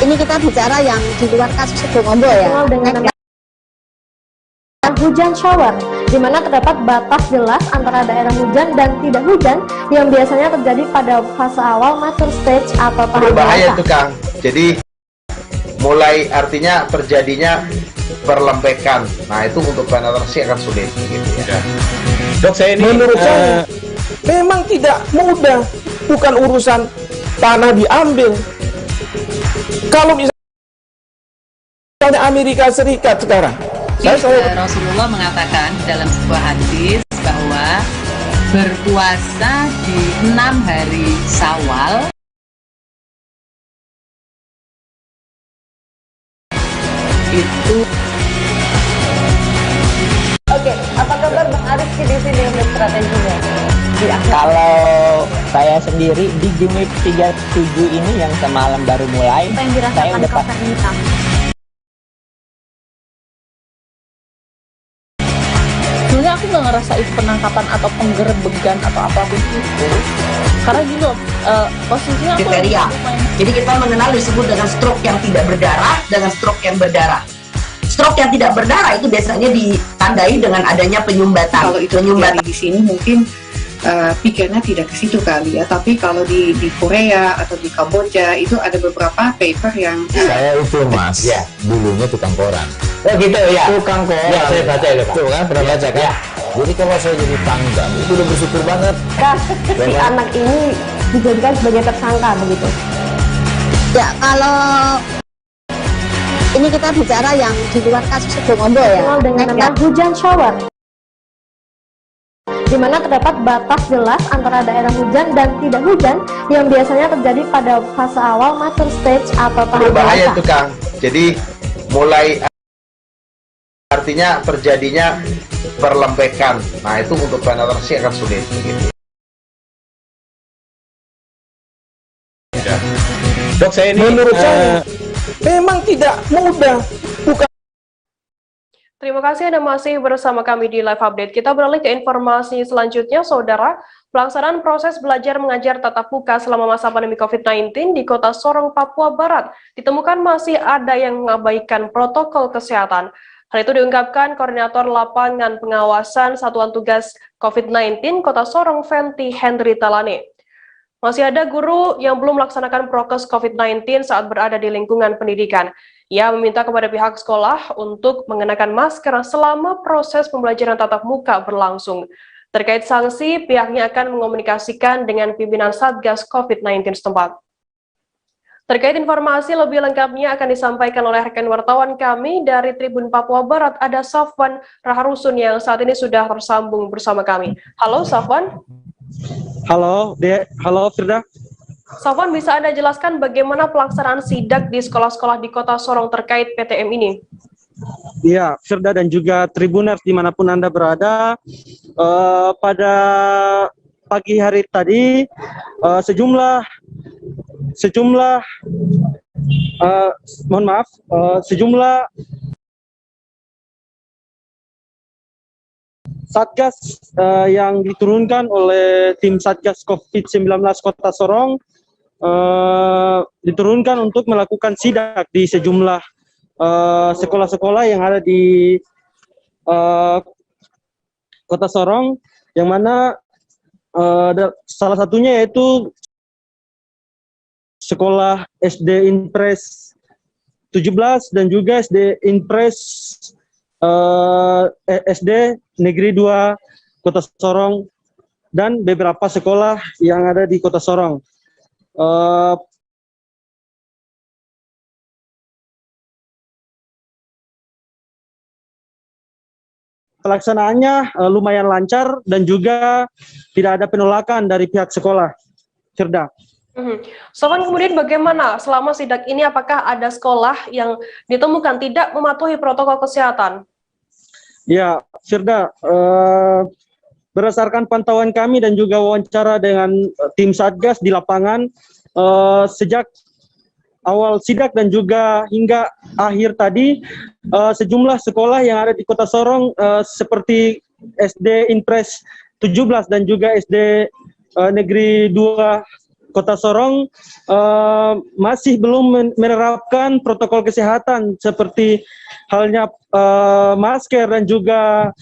ini kita bicara yang di luar kasus Situbondo ya. Dengan hujan shower, di mana terdapat batas jelas antara daerah hujan dan tidak hujan yang biasanya terjadi pada fase awal mature stage atau tahap
berbahaya itu Kang. Jadi mulai artinya terjadinya perlembekan. Nah itu untuk penetrasi akan sulit gitu ya.
Dok, saya ini menurut saya memang tidak mudah, bukan urusan tanah diambil. Kalau misalnya Amerika Serikat sekarang,
Rasulullah mengatakan dalam sebuah hadis bahwa berpuasa di 6 hari Syawal itu.
Oke, apa kabar Bang Ariski di sini untuk strateginya? Kalau saya sendiri di Game Week 37 ini yang semalam baru mulai, saya udah
sebenarnya aku nggak ngerasa itu penangkapan atau penggerebegan atau apapun itu, karena gini loh, posisinya aku
kriteria. Jadi kita mengenal disebut dengan stroke yang tidak berdarah dengan stroke yang berdarah. Stroke yang tidak berdarah itu biasanya ditandai dengan adanya penyumbatan.
Kalau itu terjadi di sini mungkin pikirnya tidak ke situ kali ya, tapi kalau di Korea atau di Kamboja itu ada beberapa paper yang
Saya itu Mas, ya dulunya tukang koran.
Oh gitu ya.
Tukang koran.
Ya, saya baca itu Pak.
Tuh kan, pernah baca kan?
Ya.
Jadi kalau saya jadi tangga, itu udah bersyukur banget.
si anak ini dijadikan sebagai tersangka begitu. Ya, kalau ini kita bicara yang di luar kasus Situbondo ya, dengan hujan shower, di mana terdapat batas jelas antara daerah hujan dan tidak hujan yang biasanya terjadi pada fase awal mature stage atau tahap
Berbahaya itu Kang. Jadi mulai artinya terjadinya perlembekan. Nah itu untuk penetrasi akan sulit gitu.
Dok, saya ini menurut saya memang tidak mudah, bukan.
Terima kasih Anda masih bersama kami di Live Update. Kita beralih ke informasi selanjutnya, Saudara. Pelaksanaan proses belajar mengajar tatap muka selama masa pandemi COVID-19 di Kota Sorong, Papua Barat ditemukan masih ada yang mengabaikan protokol kesehatan. Hal itu diungkapkan Koordinator Lapangan Pengawasan Satuan Tugas COVID-19 Kota Sorong, Fenty Henry Talane. Masih ada guru yang belum melaksanakan prokes COVID-19 saat berada di lingkungan pendidikan. Ia meminta kepada pihak sekolah untuk mengenakan masker selama proses pembelajaran tatap muka berlangsung. Terkait sanksi, pihaknya akan mengomunikasikan dengan pimpinan Satgas COVID-19 setempat. Terkait informasi lebih lengkapnya akan disampaikan oleh rekan wartawan kami dari Tribun Papua Barat, ada Safwan Raharusun yang saat ini sudah tersambung bersama kami. Halo Safwan.
Halo, halo Firda.
Safwan, bisa Anda jelaskan bagaimana pelaksanaan sidak di sekolah-sekolah di Kota Sorong terkait PTM ini?
Iya, Firda dan juga Tribuners dimanapun Anda berada, pada pagi hari tadi sejumlah Satgas yang diturunkan oleh tim Satgas COVID-19 Kota Sorong diturunkan untuk melakukan sidak di sejumlah sekolah-sekolah yang ada di Kota Sorong, yang mana salah satunya yaitu sekolah SD Impres 17 dan juga SD Impres SD Negeri 2 Kota Sorong dan beberapa sekolah yang ada di Kota Sorong. Pelaksanaannya lumayan lancar dan juga tidak ada penolakan dari pihak sekolah. Firda.
Sofan, kemudian bagaimana selama sidak ini, apakah ada sekolah yang ditemukan tidak mematuhi protokol kesehatan?
Ya, Firda, berdasarkan pantauan kami dan juga wawancara dengan tim Satgas di lapangan, sejak awal sidak dan juga hingga akhir tadi, sejumlah sekolah yang ada di Kota Sorong seperti SD Impres 17 dan juga SD Negeri 2 Kota Sorong masih belum menerapkan protokol kesehatan seperti halnya masker dan juga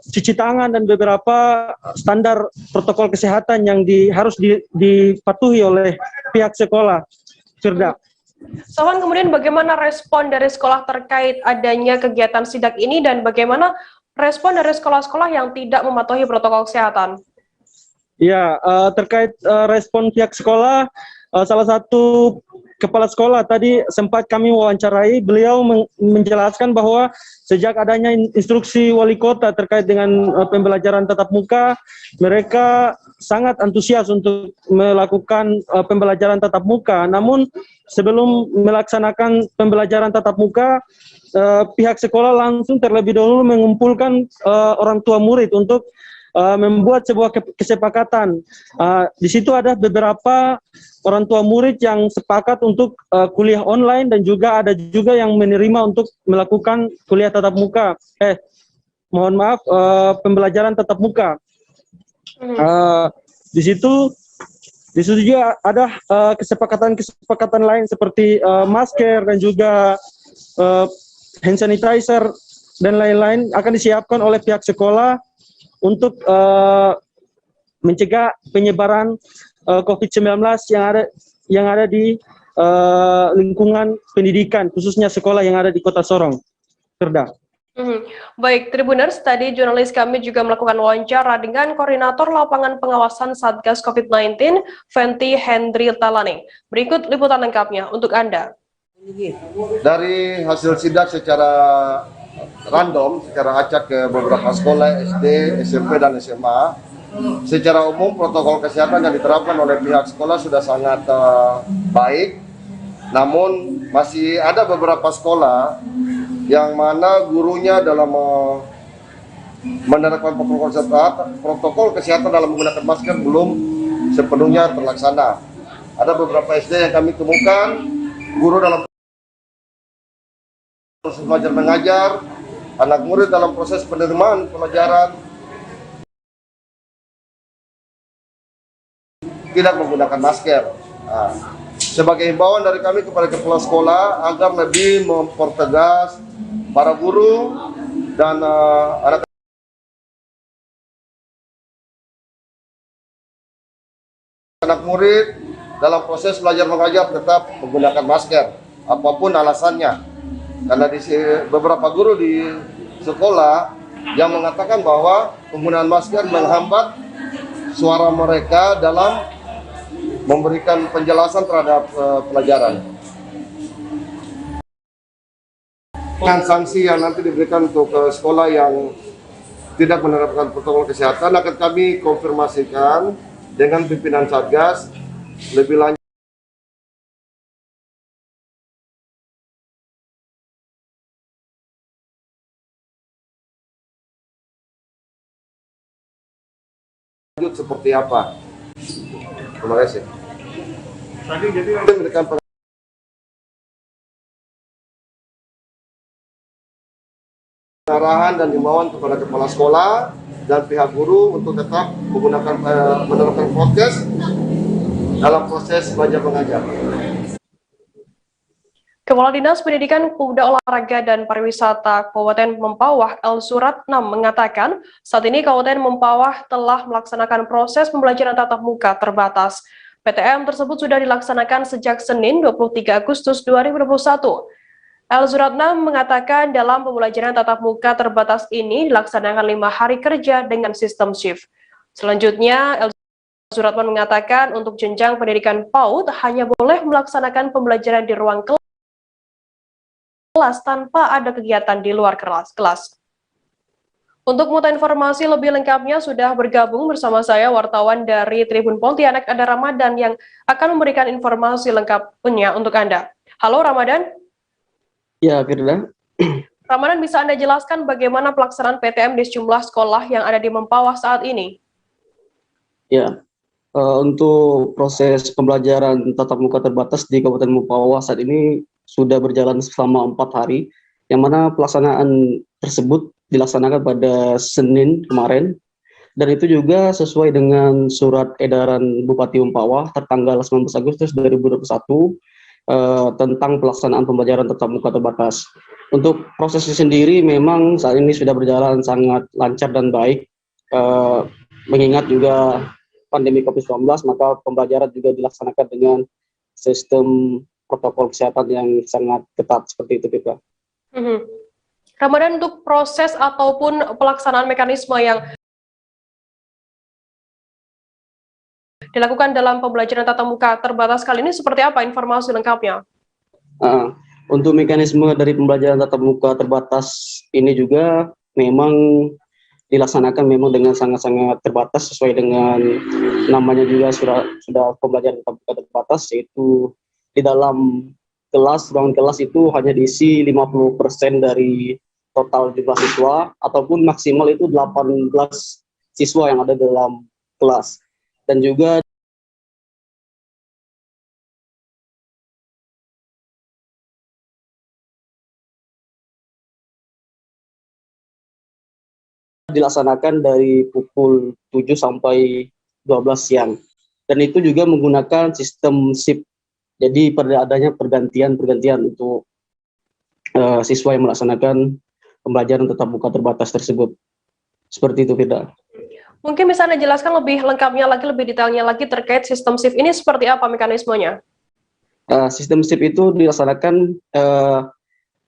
cuci tangan dan beberapa standar protokol kesehatan yang harus dipatuhi oleh pihak sekolah. Firda.
Sofan, kemudian bagaimana respon dari sekolah terkait adanya kegiatan sidak ini dan bagaimana respon dari sekolah-sekolah yang tidak mematuhi protokol kesehatan?
Ya, terkait respon pihak sekolah, salah satu kepala sekolah tadi sempat kami wawancarai, beliau menjelaskan bahwa sejak adanya instruksi wali kota terkait dengan pembelajaran tatap muka, mereka sangat antusias untuk melakukan pembelajaran tatap muka. Namun sebelum melaksanakan pembelajaran tatap muka, pihak sekolah langsung terlebih dahulu mengumpulkan orang tua murid untuk membuat sebuah kesepakatan. Di situ ada beberapa orang tua murid yang sepakat untuk kuliah online dan juga ada juga yang menerima untuk melakukan kuliah tatap muka. Pembelajaran tatap muka. Di situ juga ada kesepakatan lain seperti masker dan juga hand sanitizer dan lain-lain akan disiapkan oleh pihak sekolah untuk mencegah penyebaran COVID-19 yang ada di lingkungan pendidikan, khususnya sekolah yang ada di Kota Sorong. Firda.
Baik, Tribuners, tadi jurnalis kami juga melakukan wawancara dengan Koordinator Lapangan Pengawasan Satgas COVID-19, Fenty Hendry Talane. Berikut liputan lengkapnya untuk Anda.
Dari hasil sidak secara random, secara acak ke beberapa sekolah SD, SMP, dan SMA, secara umum protokol kesehatan yang diterapkan oleh pihak sekolah sudah sangat baik. Namun masih ada beberapa sekolah yang mana gurunya dalam menerapkan protokol kesehatan dalam menggunakan masker belum sepenuhnya terlaksana. Ada beberapa SD yang kami temukan guru dalam proses belajar mengajar, anak murid dalam proses penerimaan pelajaran tidak menggunakan masker. Sebagai himbauan dari kami kepada kepala sekolah agar lebih mempertegas para guru dan anak murid dalam proses belajar mengajar tetap menggunakan masker apapun alasannya, karena di beberapa guru di sekolah yang mengatakan bahwa penggunaan masker menghambat suara mereka dalam memberikan penjelasan terhadap pelajaran. Dengan sanksi yang nanti diberikan untuk sekolah yang tidak menerapkan protokol kesehatan akan kami konfirmasikan dengan pimpinan Satgas lebih lanjut. Seperti apa? Terima kasih. Tadi jadi memberikan arahan dan himbauan kepada kepala sekolah dan pihak guru untuk tetap menggunakan menerapkan prokes dalam proses belajar mengajar.
Kepala Dinas Pendidikan, Pemuda, Olahraga, dan Pariwisata Kabupaten Mempawah, El Suratnam, mengatakan saat ini Kabupaten Mempawah telah melaksanakan proses pembelajaran tatap muka terbatas. PTM tersebut sudah dilaksanakan sejak Senin 23 Agustus 2021. El Suratna mengatakan dalam pembelajaran tatap muka terbatas ini dilaksanakan 5 hari kerja dengan sistem shift. Selanjutnya, El Suratman mengatakan untuk jenjang pendidikan PAUD hanya boleh melaksanakan pembelajaran di ruang kelas tanpa ada kegiatan di luar kelas. Untuk mengetahui informasi lebih lengkapnya sudah bergabung bersama saya wartawan dari Tribun Pontianak ada Ramadan yang akan memberikan informasi lengkapnya untuk Anda. Halo Ramadan.
Ya, Firda.
Ramadan, bisa Anda jelaskan bagaimana pelaksanaan PTM di sejumlah sekolah yang ada di Mempawah saat ini?
Ya, untuk proses pembelajaran tatap muka terbatas di Kabupaten Mempawah saat ini sudah berjalan selama 4 hari, yang mana pelaksanaan tersebut dilaksanakan pada Senin kemarin, dan itu juga sesuai dengan surat edaran Bupati Mempawah tertanggal 19 Agustus 2021 tentang pelaksanaan pembelajaran tatap muka terbatas. Untuk prosesnya sendiri memang saat ini sudah berjalan sangat lancar dan baik, mengingat juga pandemi COVID-19, maka pembelajaran juga dilaksanakan dengan sistem protokol kesehatan yang sangat ketat seperti itu, kita.
Ramadan, untuk proses ataupun pelaksanaan mekanisme yang dilakukan dalam pembelajaran tatap muka terbatas kali ini seperti apa informasi lengkapnya?
Untuk mekanisme dari pembelajaran tatap muka terbatas ini juga memang dilaksanakan memang dengan sangat-sangat terbatas sesuai dengan namanya juga sudah pembelajaran tatap muka terbatas, yaitu di dalam ruangan kelas itu hanya diisi 50% dari total jumlah siswa, ataupun maksimal itu 18 siswa yang ada dalam kelas. Dan juga dilaksanakan dari pukul 7 sampai 12 siang. Dan itu juga menggunakan sistem shift. Jadi pada adanya pergantian untuk siswa yang melaksanakan pembelajaran tatap muka terbatas tersebut. Seperti itu, Firda.
Mungkin bisa Anda jelaskan lebih lengkapnya lagi, lebih detailnya lagi terkait sistem shift ini seperti apa mekanismenya?
Sistem shift itu dilaksanakan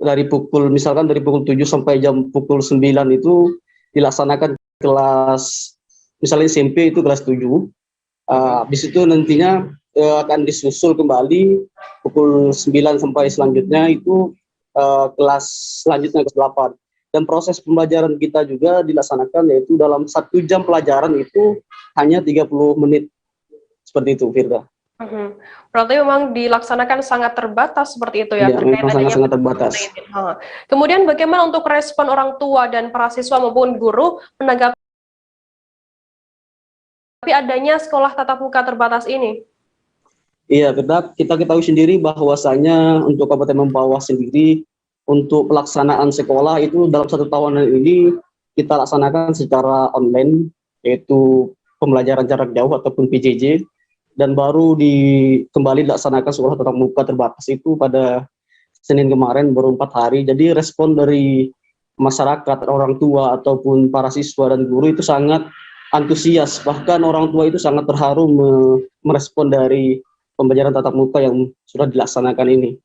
dari pukul 7 sampai pukul 9 itu dilaksanakan kelas, misalnya SMP itu kelas 7. Habis itu nantinya akan disusul kembali pukul 9 sampai selanjutnya itu kelas selanjutnya kelas 8. Dan proses pembelajaran kita juga dilaksanakan yaitu dalam 1 jam pelajaran itu hanya 30 menit. Seperti itu, Firda.
Berarti memang dilaksanakan sangat terbatas seperti itu ya?
Ya, memang sangat terbatas.
Kemudian bagaimana untuk respon orang tua dan para siswa maupun guru menanggapi adanya sekolah tatap muka terbatas ini?
Iya, kita ketahui sendiri bahwasanya untuk Kabupaten Mempawah sendiri, untuk pelaksanaan sekolah itu dalam 1 tahunan ini kita laksanakan secara online, yaitu pembelajaran jarak jauh ataupun PJJ, dan baru kembali dilaksanakan sekolah tatap muka terbatas itu pada Senin kemarin, baru 4 hari. Jadi respon dari masyarakat, orang tua ataupun para siswa dan guru itu sangat antusias, bahkan orang tua itu sangat terharu merespon dari pembelajaran tatap muka yang sudah dilaksanakan ini.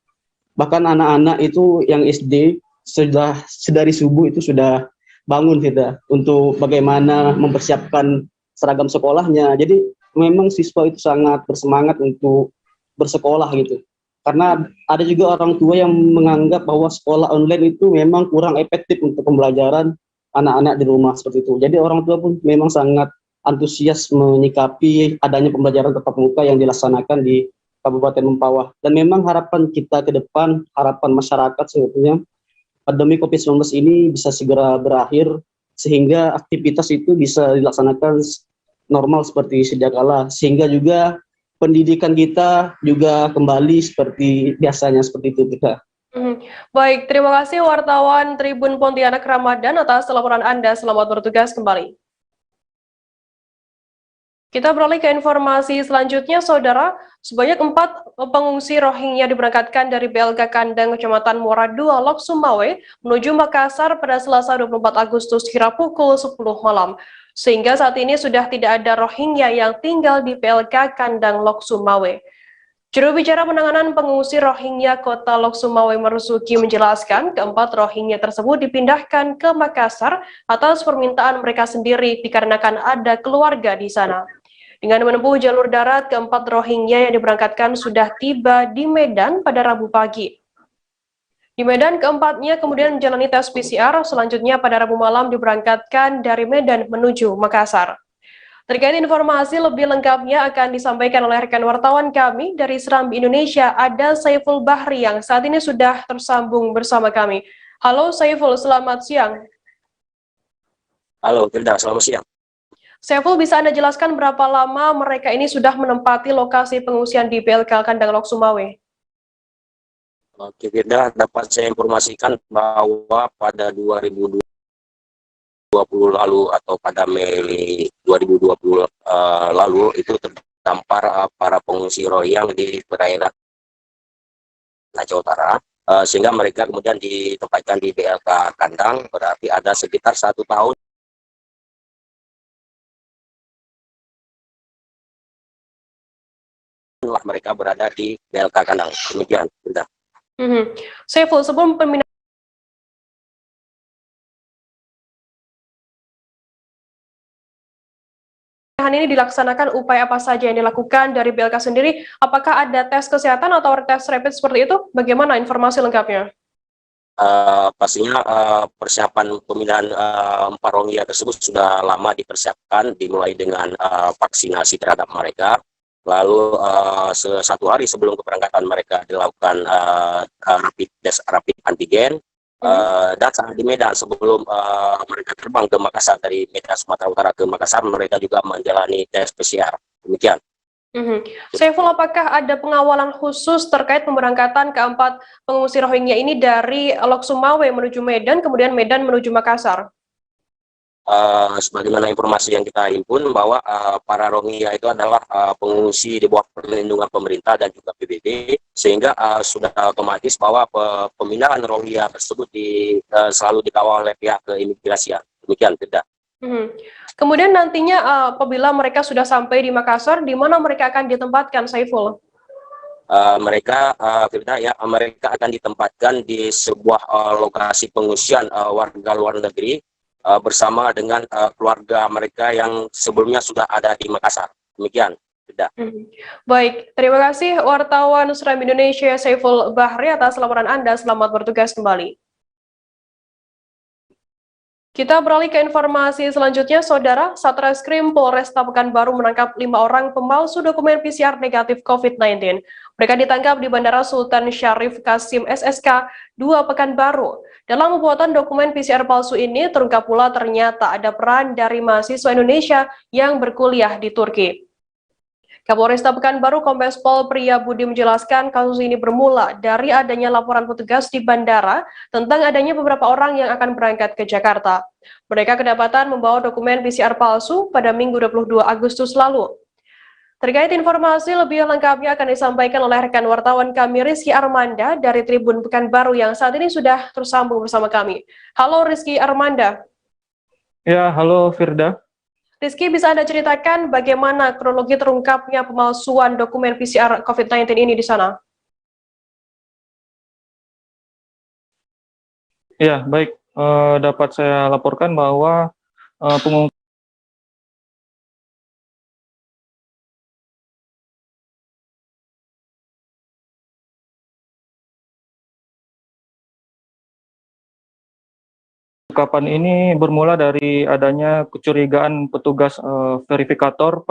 Bahkan anak-anak itu yang SD sudah sedari subuh itu sudah bangun kita untuk bagaimana mempersiapkan seragam sekolahnya. Jadi memang siswa itu sangat bersemangat untuk bersekolah gitu. Karena ada juga orang tua yang menganggap bahwa sekolah online itu memang kurang efektif untuk pembelajaran anak-anak di rumah seperti itu. Jadi orang tua pun memang sangat antusias menyikapi adanya pembelajaran tatap muka yang dilaksanakan di Kabupaten Mempawah. Dan memang harapan kita ke depan, harapan masyarakat sebetulnya, pandemi COVID-19 ini bisa segera berakhir, sehingga aktivitas itu bisa dilaksanakan normal seperti sedia kala, sehingga juga pendidikan kita juga kembali seperti biasanya, seperti itu kita.
Baik, terima kasih wartawan Tribun Pontianak Ramadan atas laporan Anda. Selamat bertugas kembali. Kita beralih ke informasi selanjutnya, Saudara. Sebanyak 4 pengungsi Rohingya diberangkatkan dari BLK Kandang, Kecamatan Muara II, Lok Sumawe, menuju Makassar pada Selasa 24 Agustus kira pukul 10 malam. Sehingga saat ini sudah tidak ada Rohingya yang tinggal di BLK Kandang Lok Sumawe. Juru bicara penanganan pengungsi Rohingya Kota Lok Sumawe Marzuki menjelaskan keempat Rohingya tersebut dipindahkan ke Makassar atas permintaan mereka sendiri dikarenakan ada keluarga di sana. Dengan menempuh jalur darat, keempat Rohingya yang diberangkatkan sudah tiba di Medan pada Rabu pagi. Di Medan, keempatnya kemudian menjalani tes PCR, selanjutnya pada Rabu malam diberangkatkan dari Medan menuju Makassar. Terkait informasi lebih lengkapnya akan disampaikan oleh rekan wartawan kami dari Serambi Indonesia, ada Saiful Bahri yang saat ini sudah tersambung bersama kami. Halo Saiful, selamat siang.
Halo, Firda, selamat siang.
Saiful, bisa Anda jelaskan berapa lama mereka ini sudah menempati lokasi pengungsian di BLK Kandang Lok Sumawe?
Oke, Firda, dapat saya informasikan bahwa pada 2020 lalu atau pada Mei 2020 lalu itu terdampar para pengungsi Rohingya di perairan Aceh Utara, sehingga mereka kemudian ditempatkan di BLK Kandang, berarti ada sekitar 1 tahun mereka berada di BLK Kandang. Demikian, Firda.
Saiful, sebelum pemindahan ini dilaksanakan, upaya apa saja yang dilakukan dari BLK sendiri? Apakah ada tes kesehatan atau tes rapid seperti itu? Bagaimana informasi lengkapnya?
Pastinya persiapan pemindahan 4 Rohingya tersebut sudah lama dipersiapkan, dimulai dengan vaksinasi terhadap mereka. Lalu 1 hari sebelum keberangkatan mereka dilakukan rapid test, rapid antigen. Dan saat di Medan sebelum mereka terbang ke Makassar, dari Medan Sumatera Utara ke Makassar, mereka juga menjalani tes PCR. Demikian.
Saiful, apakah ada pengawalan khusus terkait pemberangkatan keempat pengungsi Rohingya ini dari Lok Sumawe menuju Medan, kemudian Medan menuju Makassar?
Sebagaimana informasi yang kita himpun bahwa para Rohingya itu adalah pengungsi di bawah perlindungan pemerintah dan juga PBB, sehingga sudah otomatis bahwa pemindahan Rohingya tersebut selalu dikawal oleh pihak keimigrasian. Demikian, tidak.
Kemudian nantinya apabila mereka sudah sampai di Makassar, di mana mereka akan ditempatkan, Saiful?
Mereka akan ditempatkan di sebuah lokasi pengungsian warga luar negeri, bersama dengan keluarga mereka yang sebelumnya sudah ada di Makassar. Demikian, tidak.
Baik, terima kasih wartawan Serambi Indonesia Saiful Bahri atas laporan Anda. Selamat bertugas kembali. Kita beralih ke informasi selanjutnya, Saudara. Satreskrim Polresta Pekanbaru menangkap 5 orang pemalsu dokumen PCR negatif COVID-19. Mereka ditangkap di Bandara Sultan Syarif Kasim SSK 2 Pekanbaru. Dalam pembuatan dokumen PCR palsu ini, terungkap pula ternyata ada peran dari mahasiswa Indonesia yang berkuliah di Turki. Kapolresta Pekanbaru Kombes Pol Priya Budi menjelaskan kasus ini bermula dari adanya laporan petugas di bandara tentang adanya beberapa orang yang akan berangkat ke Jakarta. Mereka kedapatan membawa dokumen PCR palsu pada Minggu 22 Agustus lalu. Terkait informasi lebih lengkapnya akan disampaikan oleh rekan wartawan kami Rizky Armanda dari Tribun Pekanbaru yang saat ini sudah tersambung bersama kami. Halo Rizky Armanda.
Ya, halo Firda.
Rizky, bisa Anda ceritakan bagaimana kronologi terungkapnya pemalsuan dokumen PCR COVID-19 ini di sana?
Ya, baik. Dapat saya laporkan bahwa pengungkapan ini bermula dari adanya kecurigaan petugas verifikator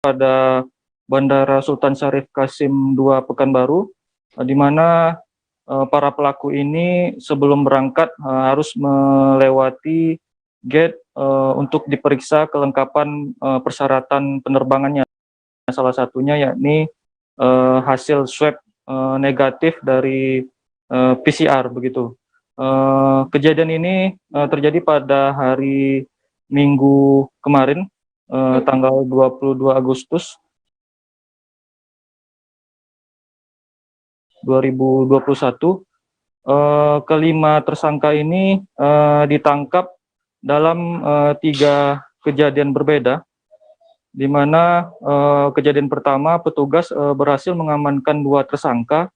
pada Bandara Sultan Syarif Kasim 2 Pekanbaru, di mana para pelaku ini sebelum berangkat harus melewati gate untuk diperiksa kelengkapan persyaratan penerbangannya. Salah satunya yakni hasil swab negatif dari
PCR begitu. Kejadian ini terjadi pada hari Minggu kemarin, tanggal 22 Agustus 2021. Kelima tersangka ini ditangkap dalam 3 kejadian berbeda, di mana kejadian pertama petugas berhasil mengamankan 2 tersangka,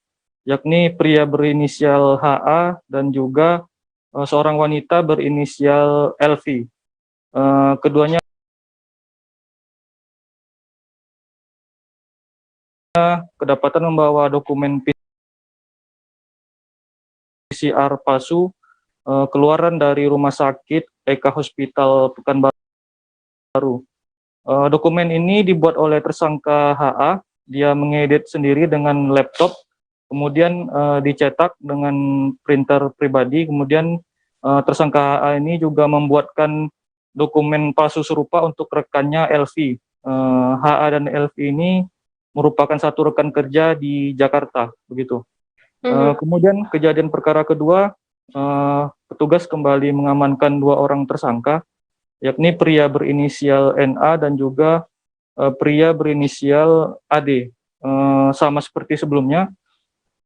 yakni pria berinisial HA dan juga seorang wanita berinisial LV. Keduanya kedapatan membawa dokumen PCR palsu keluaran dari Rumah Sakit Eka Hospital Pekanbaru. Dokumen ini dibuat oleh tersangka HA, dia mengedit sendiri dengan laptop, kemudian dicetak dengan printer pribadi, kemudian tersangka HA ini juga membuatkan dokumen palsu serupa untuk rekannya LV. HA dan LV ini merupakan satu rekan kerja di Jakarta, begitu. Kemudian kejadian perkara kedua, petugas kembali mengamankan 2 orang tersangka, yakni pria berinisial NA dan juga pria berinisial AD. Sama seperti sebelumnya,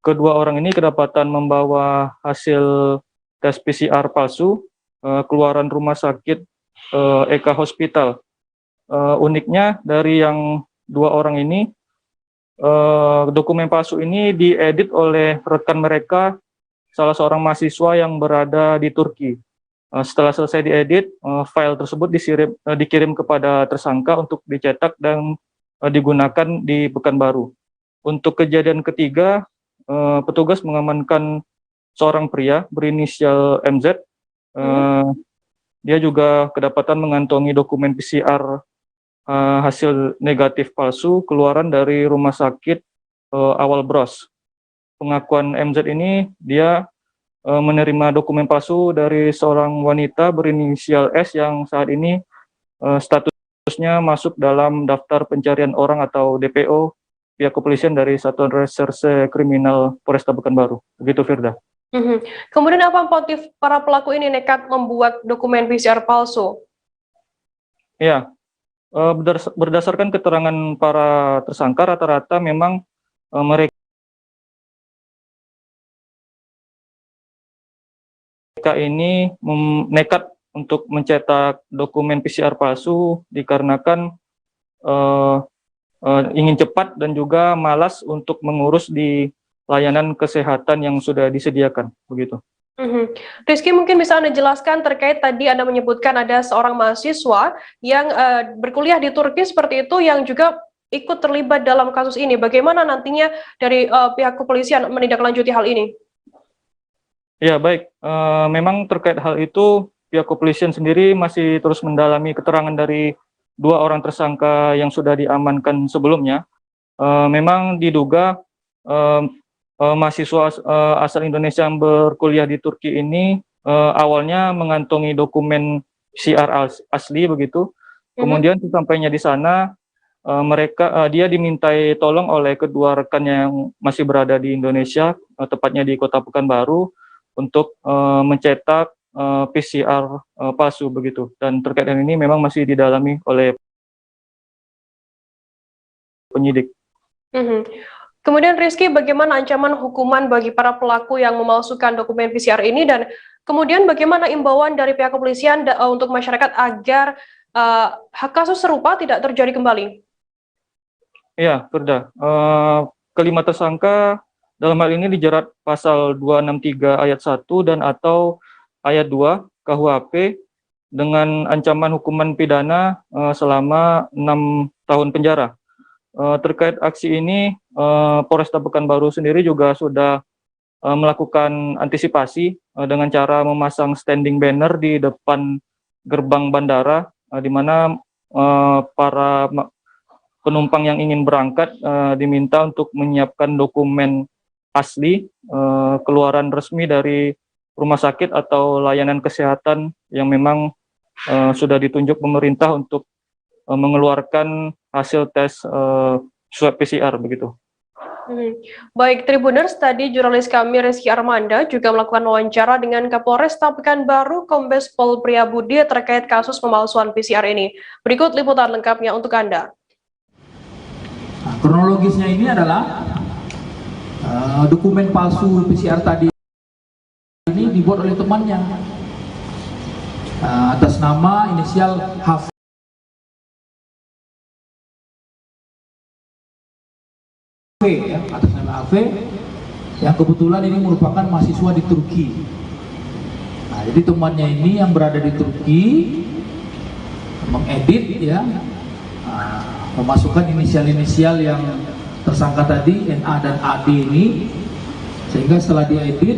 kedua orang ini kedapatan membawa hasil tes PCR palsu keluaran Rumah Sakit Eka Hospital. Uniknya dari yang 2 orang ini, dokumen palsu ini diedit oleh rekan mereka, salah seorang mahasiswa yang berada di Turki. Setelah selesai diedit, file tersebut dikirim kepada tersangka untuk dicetak dan digunakan di Pekanbaru. Untuk kejadian ketiga, petugas mengamankan seorang pria berinisial MZ. Dia juga kedapatan mengantongi dokumen PCR hasil negatif palsu keluaran dari Rumah Sakit Awal Bros. Pengakuan MZ ini, dia menerima dokumen palsu dari seorang wanita berinisial S yang saat ini statusnya masuk dalam daftar pencarian orang atau DPO pihak kepolisian dari Satuan Reserse Kriminal Polresta Pekanbaru. Begitu, Firda.
Kemudian apa motif para pelaku ini nekat membuat dokumen PCR palsu?
Ya, berdasarkan keterangan para tersangka, rata-rata memang mereka ini nekat untuk mencetak dokumen PCR palsu dikarenakan ingin cepat dan juga malas untuk mengurus di layanan kesehatan yang sudah disediakan, begitu.
Rizky, mungkin bisa Anda jelaskan terkait tadi Anda menyebutkan ada seorang mahasiswa yang berkuliah di Turki seperti itu yang juga ikut terlibat dalam kasus ini. Bagaimana nantinya dari pihak kepolisian menindaklanjuti hal ini?
Ya, baik. Memang terkait hal itu pihak kepolisian sendiri masih terus mendalami keterangan dari 2 orang tersangka yang sudah diamankan sebelumnya. Memang diduga mahasiswa asal Indonesia yang berkuliah di Turki ini awalnya mengantongi dokumen PCR asli begitu. Kemudian sesampainya di sana dia dimintai tolong oleh kedua rekannya yang masih berada di Indonesia, tepatnya di Kota Pekanbaru, untuk mencetak PCR palsu begitu. Dan terkait dengan ini memang masih didalami oleh penyidik.
Kemudian Rizky, bagaimana ancaman hukuman bagi para pelaku yang memalsukan dokumen PCR ini, dan kemudian bagaimana imbauan dari pihak kepolisian untuk masyarakat agar kasus serupa tidak terjadi kembali?
Ya, Firda. Kelima tersangka dalam hal ini dijerat pasal 263 ayat 1 dan atau ayat 2 KUHP dengan ancaman hukuman pidana selama 6 tahun penjara. Terkait aksi ini, Polresta Pekanbaru sendiri juga sudah melakukan antisipasi dengan cara memasang standing banner di depan gerbang bandara, di mana para penumpang yang ingin berangkat diminta untuk menyiapkan dokumen asli keluaran resmi dari rumah sakit atau layanan kesehatan yang memang sudah ditunjuk pemerintah untuk mengeluarkan hasil tes swab PCR begitu.
Baik, Tribuners, tadi jurnalis kami Rizky Armanda juga melakukan wawancara dengan Kapolresta Pekanbaru Kombes Pol Priyabudi terkait kasus pemalsuan PCR ini. Berikut liputan lengkapnya untuk Anda.
Nah, kronologisnya ini adalah dokumen palsu PCR tadi ini dibuat oleh temannya atas nama inisial HV. Ya, atas nama AV yang kebetulan ini merupakan mahasiswa di Turki. Nah, jadi temannya ini yang berada di Turki mengedit ya, memasukkan inisial-inisial yang tersangka tadi NA dan AD ini, sehingga setelah diedit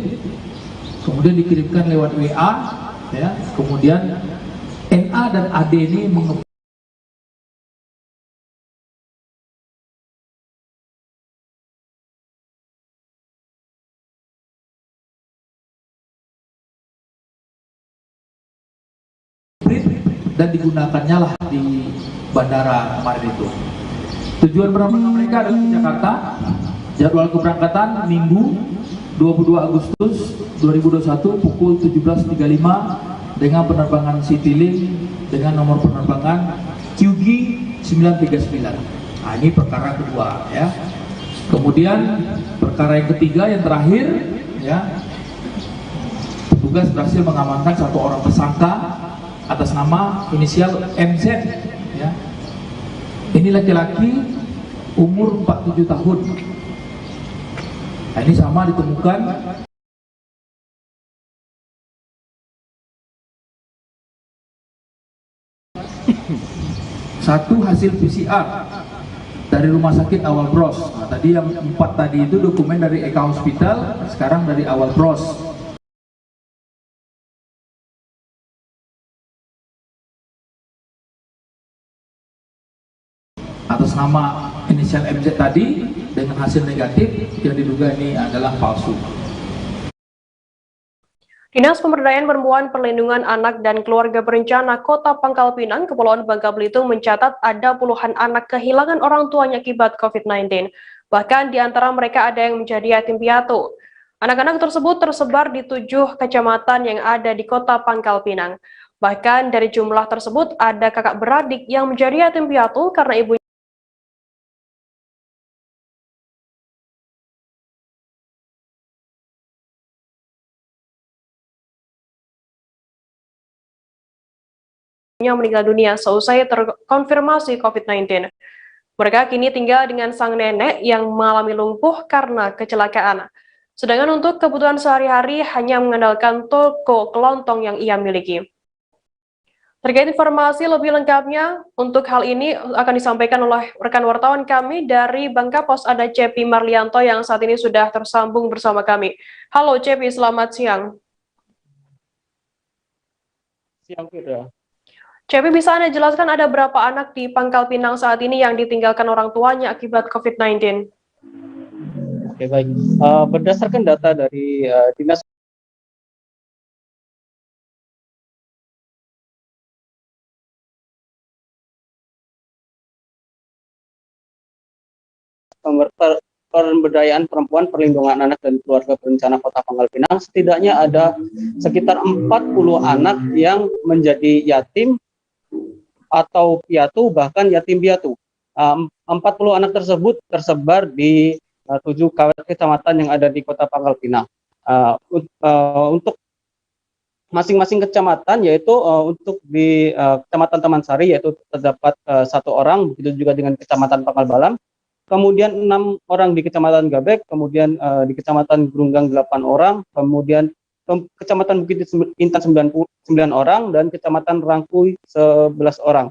kemudian dikirimkan lewat WA ya, kemudian NA dan AD ini dan digunakannya lah di bandara kemarin itu. Tujuan berangkat mereka adalah ke Jakarta. Jadwal keberangkatan Minggu 22 Agustus 2021 pukul 17.35 dengan penerbangan Citylink dengan nomor penerbangan QG 939. Nah, ini perkara kedua ya. Kemudian perkara yang ketiga yang terakhir ya, petugas berhasil mengamankan satu orang tersangka atas nama inisial MZ ya. Ini laki-laki umur 47 tahun. Nah, ini sama ditemukan satu hasil PCR dari rumah sakit Awal Bros. Nah, tadi yang 4 tadi itu dokumen dari Eka Hospital, sekarang dari Awal Bros. Atas nama inisial MZ tadi dengan hasil negatif yang diduga ini adalah palsu.
Dinas Pemberdayaan Perempuan, Perlindungan Anak dan Keluarga Berencana Kota Pangkal Pinang, Kepulauan Bangka Belitung mencatat ada puluhan anak kehilangan orang tuanya akibat COVID-19. Bahkan di antara mereka ada yang menjadi yatim piatu. Anak-anak tersebut tersebar di 7 kecamatan yang ada di Kota Pangkal Pinang. Bahkan dari jumlah tersebut ada kakak beradik yang menjadi yatim piatu karena ibunya meninggal dunia seusai terkonfirmasi COVID-19. Mereka kini tinggal dengan sang nenek yang mengalami lumpuh karena kecelakaan. Sedangkan untuk kebutuhan sehari-hari hanya mengandalkan toko kelontong yang ia miliki. Terkait informasi lebih lengkapnya, untuk hal ini akan disampaikan oleh rekan wartawan kami dari Bangka Pos, ada Cepi Marlianto yang saat ini sudah tersambung bersama kami. Halo Cepi, selamat siang.
Siang, Firda.
Cepi, bisa Anda jelaskan ada berapa anak di Pangkal Pinang saat ini yang ditinggalkan orang tuanya akibat COVID-19?
Oke, baik. Berdasarkan data dari Dinas Pemberdayaan Perempuan, Perlindungan Anak dan Keluarga Berencana Kota Pangkal Pinang, setidaknya ada sekitar 40 anak yang menjadi yatim atau piatu, bahkan yatim piatu. 40 anak tersebut tersebar di 7 kecamatan yang ada di Kota Pangkal Pinang. Untuk masing-masing kecamatan, yaitu untuk di Kecamatan Taman Sari yaitu terdapat 1 orang, begitu juga dengan Kecamatan Pangkal Balam. Kemudian 6 orang di Kecamatan Gabek, kemudian di Kecamatan Grunggang 8 orang, kemudian Kecamatan Bukit Intan 99 orang, dan Kecamatan Rangkuy 11 orang.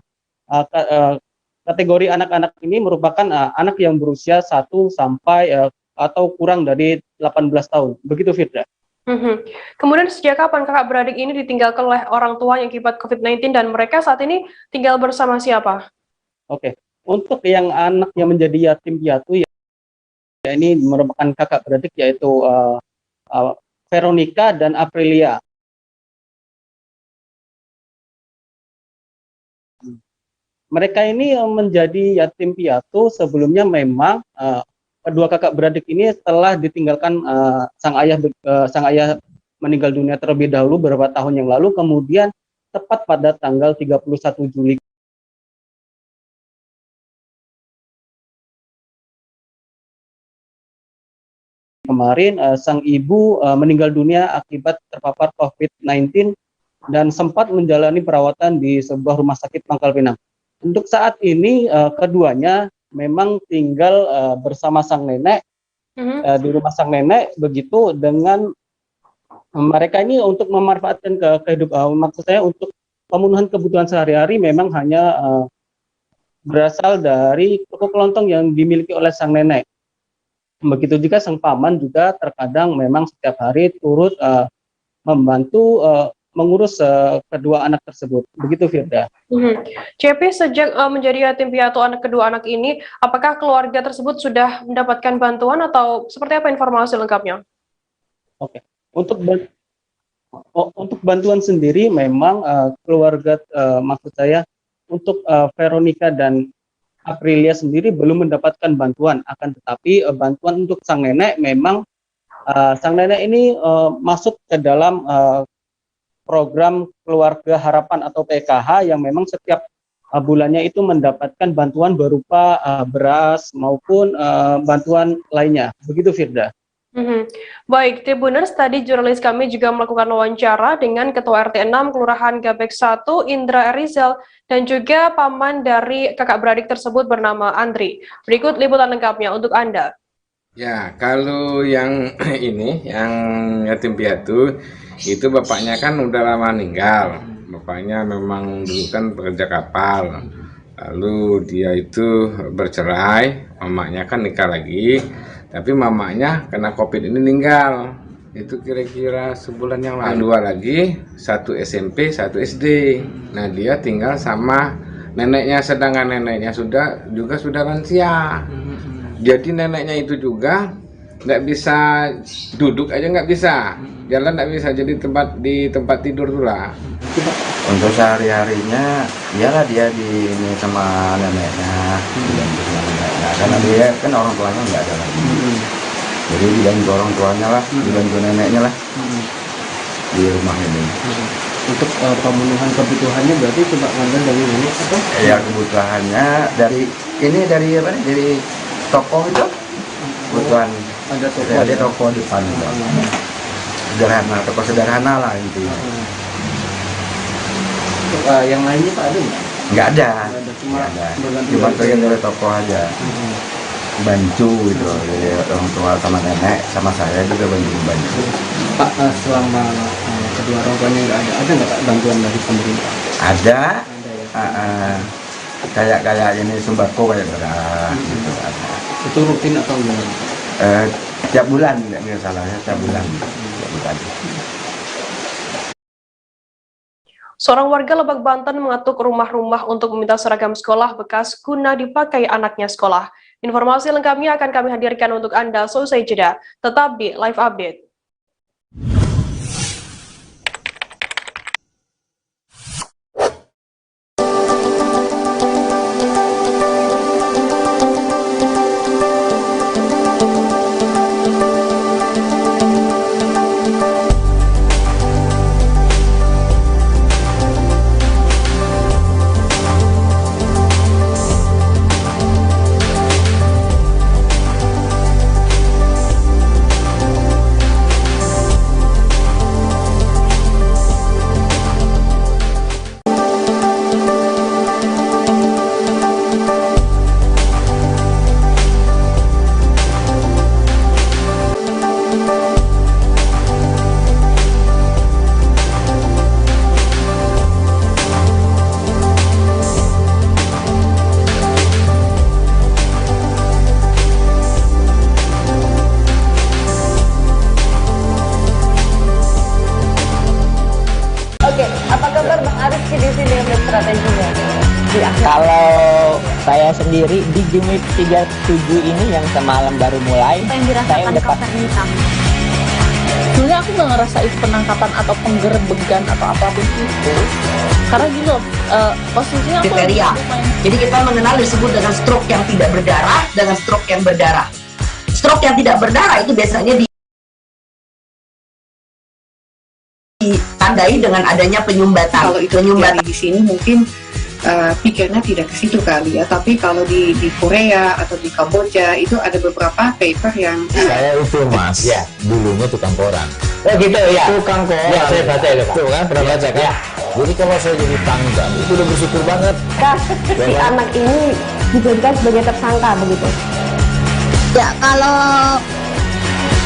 Kategori anak-anak ini merupakan anak yang berusia 1 sampai atau kurang dari 18 tahun. Begitu, Firda.
Kemudian sejak kapan kakak beradik ini ditinggalkan oleh orang tua yang akibat COVID-19 dan mereka saat ini tinggal bersama siapa?
Oke. Untuk yang anak yang menjadi yatim piatu, ya ini merupakan kakak beradik, yaitu Veronica dan Aprilia. Mereka ini menjadi yatim piatu sebelumnya memang kedua kakak beradik ini telah ditinggalkan sang ayah meninggal dunia terlebih dahulu beberapa tahun yang lalu, kemudian tepat pada tanggal 31 Juli kemarin sang ibu meninggal dunia akibat terpapar COVID-19 dan sempat menjalani perawatan di sebuah rumah sakit Pangkal Pinang. Untuk saat ini keduanya memang tinggal bersama sang nenek di rumah sang nenek, begitu dengan mereka ini untuk memanfaatkan kehidupan, maksud saya untuk pemenuhan kebutuhan sehari-hari memang hanya berasal dari toko kelontong yang dimiliki oleh sang nenek. Begitu juga sang paman juga terkadang memang setiap hari turut membantu mengurus kedua anak tersebut. Begitu, Firda.
CP, sejak menjadi yatim piatu kedua anak ini, apakah keluarga tersebut sudah mendapatkan bantuan atau seperti apa informasi lengkapnya?
Oke. Untuk bantuan sendiri memang keluarga maksud saya untuk Veronica dan Aprilia sendiri belum mendapatkan bantuan, akan tetapi bantuan untuk sang nenek memang sang nenek ini masuk ke dalam program Keluarga Harapan atau PKH yang memang setiap bulannya itu mendapatkan bantuan berupa beras maupun bantuan lainnya. Begitu, Firda.
Baik, Tribuners, tadi jurnalis kami juga melakukan wawancara dengan Ketua RT 6 Kelurahan Gabek 1, Indra Rizal, dan juga paman dari kakak beradik tersebut bernama Andri. Berikut liputan lengkapnya untuk Anda.
Ya, kalau yang ini, yang yatim piatu, itu bapaknya kan udah lama meninggal. Bapaknya memang dulu kan pekerja kapal. Lalu dia itu bercerai, mamanya kan nikah lagi. Tapi mamanya kena COVID ini meninggal. Itu kira-kira sebulan yang lalu. Dua lagi, satu SMP, satu SD. Nah, dia tinggal sama neneknya, sedangkan neneknya sudah lansia. Jadi neneknya itu juga nggak bisa duduk aja, nggak bisa jalan, nggak bisa. Jadi di tempat tidur tuh lah.
Untuk sehari-harinya, iyalah dia ini sama neneknya, karena dia kan orang tuanya nggak ada lagi. Jadi dibantu orang tuanya lah, dibantu neneknya lah di rumah ini.
Untuk pemenuhan kebutuhannya berarti coba ngambil dari ini atau?
Ya, kebutuhannya dari apa nih? Dari toko itu, kebutuhan ada toko depan itu. Sederhana, toko sederhana lah intinya.
Yang lainnya Pak ada nggak?
Nggak ada. Cuma bagian dari toko aja. Bantu gitu, jadi orang tua sama nenek sama saya juga bantu.
Pak, selama kedua orang tuanya nggak ada nggak Pak bantuan dari pemerintah?
Ada kayak ini sembako kayak beras gitu ada.
Itu rutin atau gimana?
Tiap bulan nggak salah ya, tiap bulan.
Seorang warga Lebak, Banten mengetuk rumah-rumah untuk meminta seragam sekolah bekas guna dipakai anaknya sekolah. Informasi lengkapnya akan kami hadirkan untuk Anda selesai jeda. Tetap di Live Update.
Kalau saya sendiri di Jumip 37 ini yang semalam baru mulai, saya udah pasti.
Sebenarnya aku nggak ngerasa itu penangkapan atau penggerbegan atau apapun itu. Karena gini loh, posisinya aku
kriteria. Jadi kita mengenal disebut dengan stroke yang tidak berdarah dengan stroke yang berdarah. Stroke yang tidak berdarah itu biasanya ditandai dengan adanya penyumbatan.
Kalau itu terjadi di sini mungkin pikirnya tidak ke situ kali ya, tapi kalau di Korea atau di Kamboja itu ada beberapa paper yang
Saya itu mas, ya dulunya tukang koran.
Oh gitu ya.
Tukang koran.
Ya, saya baca itu Pak.
Tuh kan, pernah baca kan?
Ya.
Jadi kalau saya jadi tangga, itu udah bersyukur banget.
Si anak ini dijadikan sebagai tersangka begitu. Ya, kalau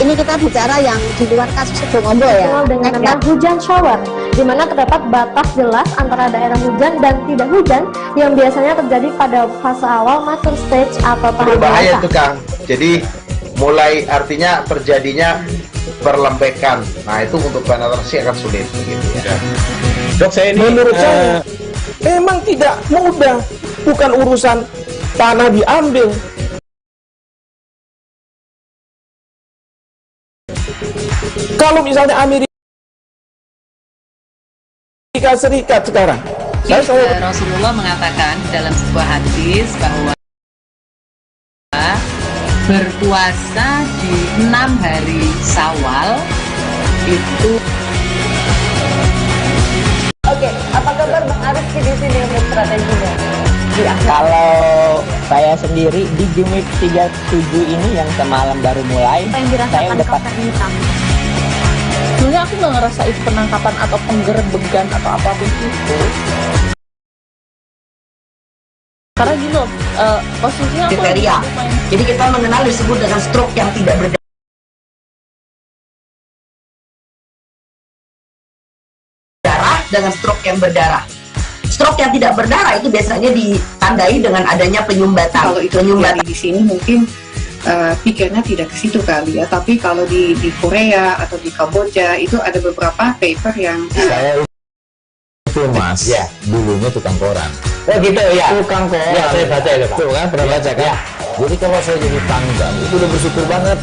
ini kita bicara yang di luar kasus Situbondo ya. Dengan nama hujan shower, di mana terdapat batas jelas antara daerah hujan dan tidak hujan yang biasanya terjadi pada fase awal master stage atau tahap
Berbahaya
dewasa.
itu Kang. Jadi mulai artinya terjadinya perlembekan. Nah itu untuk penetrasi akan sulit gitu ya.
Dok, saya ini menurut saya memang tidak mudah, bukan urusan tanah diambil. Kalau misalnya Amerika Serikat sekarang,
Rasulullah mengatakan dalam sebuah hadis bahwa berpuasa di 6 hari Syawal itu.
Oke, apa kabar Bang Arif di sini untuk strateginya?
Ya, kalau saya sendiri di Jumip 37 ini yang semalam baru mulai,
Apa yang
saya
dirasakan
udah
Kapten Hitam? Sebenarnya aku nggak ngerasain penangkapan atau penggerebegan atau apapun itu. Karena gini loh, posisinya aku
Kriteria. Jadi kita mengenal disebut dengan stroke yang tidak berdarah dengan stroke yang berdarah. Stroke yang tidak berdarah itu biasanya ditandai dengan adanya penyumbatan.
kalau itu terjadi di sini mungkin pikirnya tidak ke situ kali ya, tapi kalau di Korea atau di Kamboja itu ada beberapa paper yang
Saya itu mas, ya dulunya tukang koran.
Oh gitu ya.
Tukang koran.
Ya, saya baca itu Pak.
Tuh kan, pernah baca kan?
Ya.
Jadi kalau saya jadi tangga, itu udah bersyukur banget.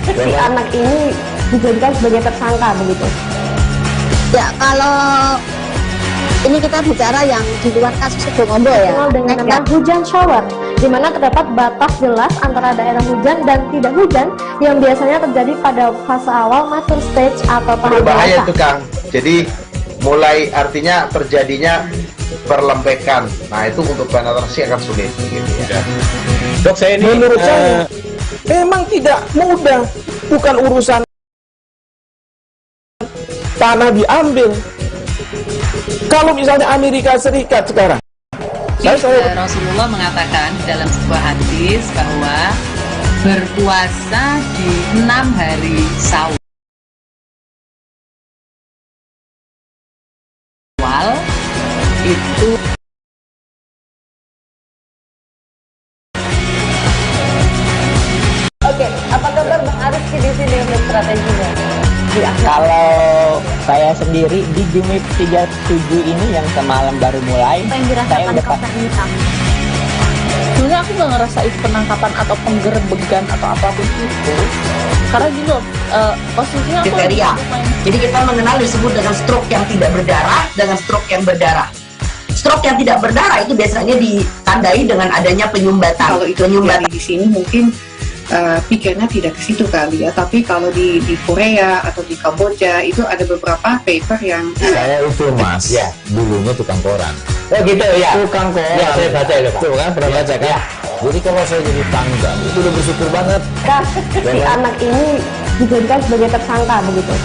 Si anak ini dijadikan sebagai tersangka begitu. Ya, kalau ini kita bicara yang di luar kasus Situbondo ya. Dengan nama hujan shower, di mana terdapat batas jelas antara daerah hujan dan tidak hujan yang biasanya terjadi pada fase awal master stage atau tahap
Berbahaya
dewasa.
itu Kang. Jadi mulai artinya terjadinya perlembekan. Nah itu untuk penetrasi akan sulit gitu ya.
Dok, saya ini menurut saya memang tidak mudah, bukan urusan tanah diambil. Kalau misalnya Amerika Serikat sekarang,
Rasulullah mengatakan dalam sebuah hadis bahwa berpuasa di 6 hari Syawal itu.
Oke, apa kabar Bang Arif di sini untuk strateginya? Ya,
Kalau saya sendiri di Jumip 37 ini yang semalam baru mulai,
Apa yang
saya
dirasakan
udah
Kapten Hitam? Sebenarnya aku nggak ngerasain penangkapan atau penggerebegan atau apapun itu. Karena gini loh, posisinya aku
Kriteria. Jadi kita mengenal disebut dengan stroke yang tidak berdarah dengan stroke yang berdarah. Stroke yang tidak berdarah itu biasanya ditandai dengan adanya penyumbatan.
kalau itu terjadi di sini mungkin pikirnya tidak ke situ kali ya, tapi kalau di Korea atau di Kamboja itu ada beberapa paper yang
Saya itu mas, ya dulunya tukang koran.
Oh gitu ya.
Tukang koran.
Ya, saya baca itu Pak.
Tuh kan, pernah baca kan?
Ya.
Jadi kalau saya jadi tangga, itu udah bersyukur banget.
si anak ini dijadikan sebagai tersangka begitu.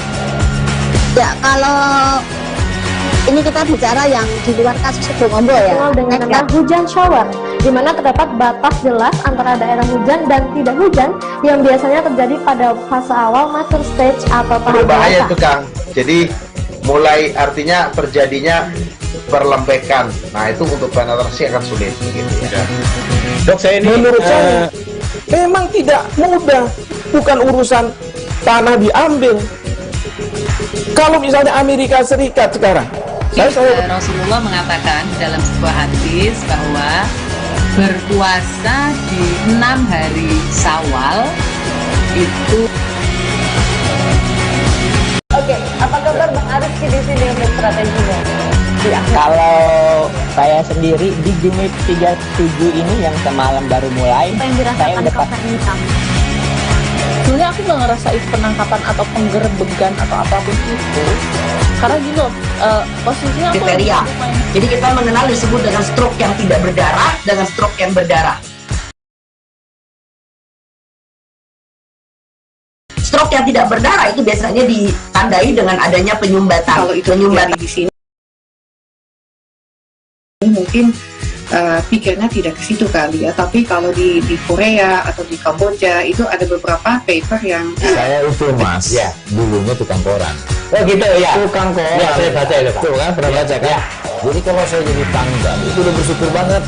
Ya, kalau ini kita bicara yang di luar kasus Situbondo ya. Dengan nama hujan shower, di mana terdapat batas jelas antara daerah hujan dan tidak hujan yang biasanya terjadi pada fase awal master stage atau tahap
Berbahaya
dewasa.
itu Kang. Jadi mulai artinya terjadinya perlembekan. Nah itu untuk penetrasi akan sulit gitu ya.
Dok, saya ini menurut saya memang tidak mudah, bukan urusan tanah diambil. Kalau misalnya Amerika Serikat sekarang,
Rasulullah mengatakan dalam sebuah hadis bahwa berpuasa di 6 hari Syawal itu.
Oke, apa kabar Bang Arif di sini untuk strateginya? Ya,
Kalau saya sendiri di Jumip 37 ini yang semalam baru mulai,
Apa yang
saya
dirasakan
udah
Kapten Hitam? Sebenarnya aku nggak ngerasa itu penangkapan atau penggerebekan atau apapun itu, karena gini loh, posisinya aku
kriteria. Jadi kita mengenal disebut dengan stroke yang tidak berdarah dengan stroke yang berdarah. Stroke yang tidak berdarah itu biasanya ditandai dengan adanya penyumbatan.
Kalau itu
penyumbatan
di sini mungkin pikirnya tidak ke situ kali ya, tapi kalau di Korea atau di Kamboja itu ada beberapa paper yang
Saya itu mas, ya dulunya tukang koran.
Oh gitu ya.
Tukang koran.
Ya, saya baca itu Pak.
Tuh kan pernah baca kan?
Ya.
Jadi kalau saya jadi tanggal itu udah bersyukur banget.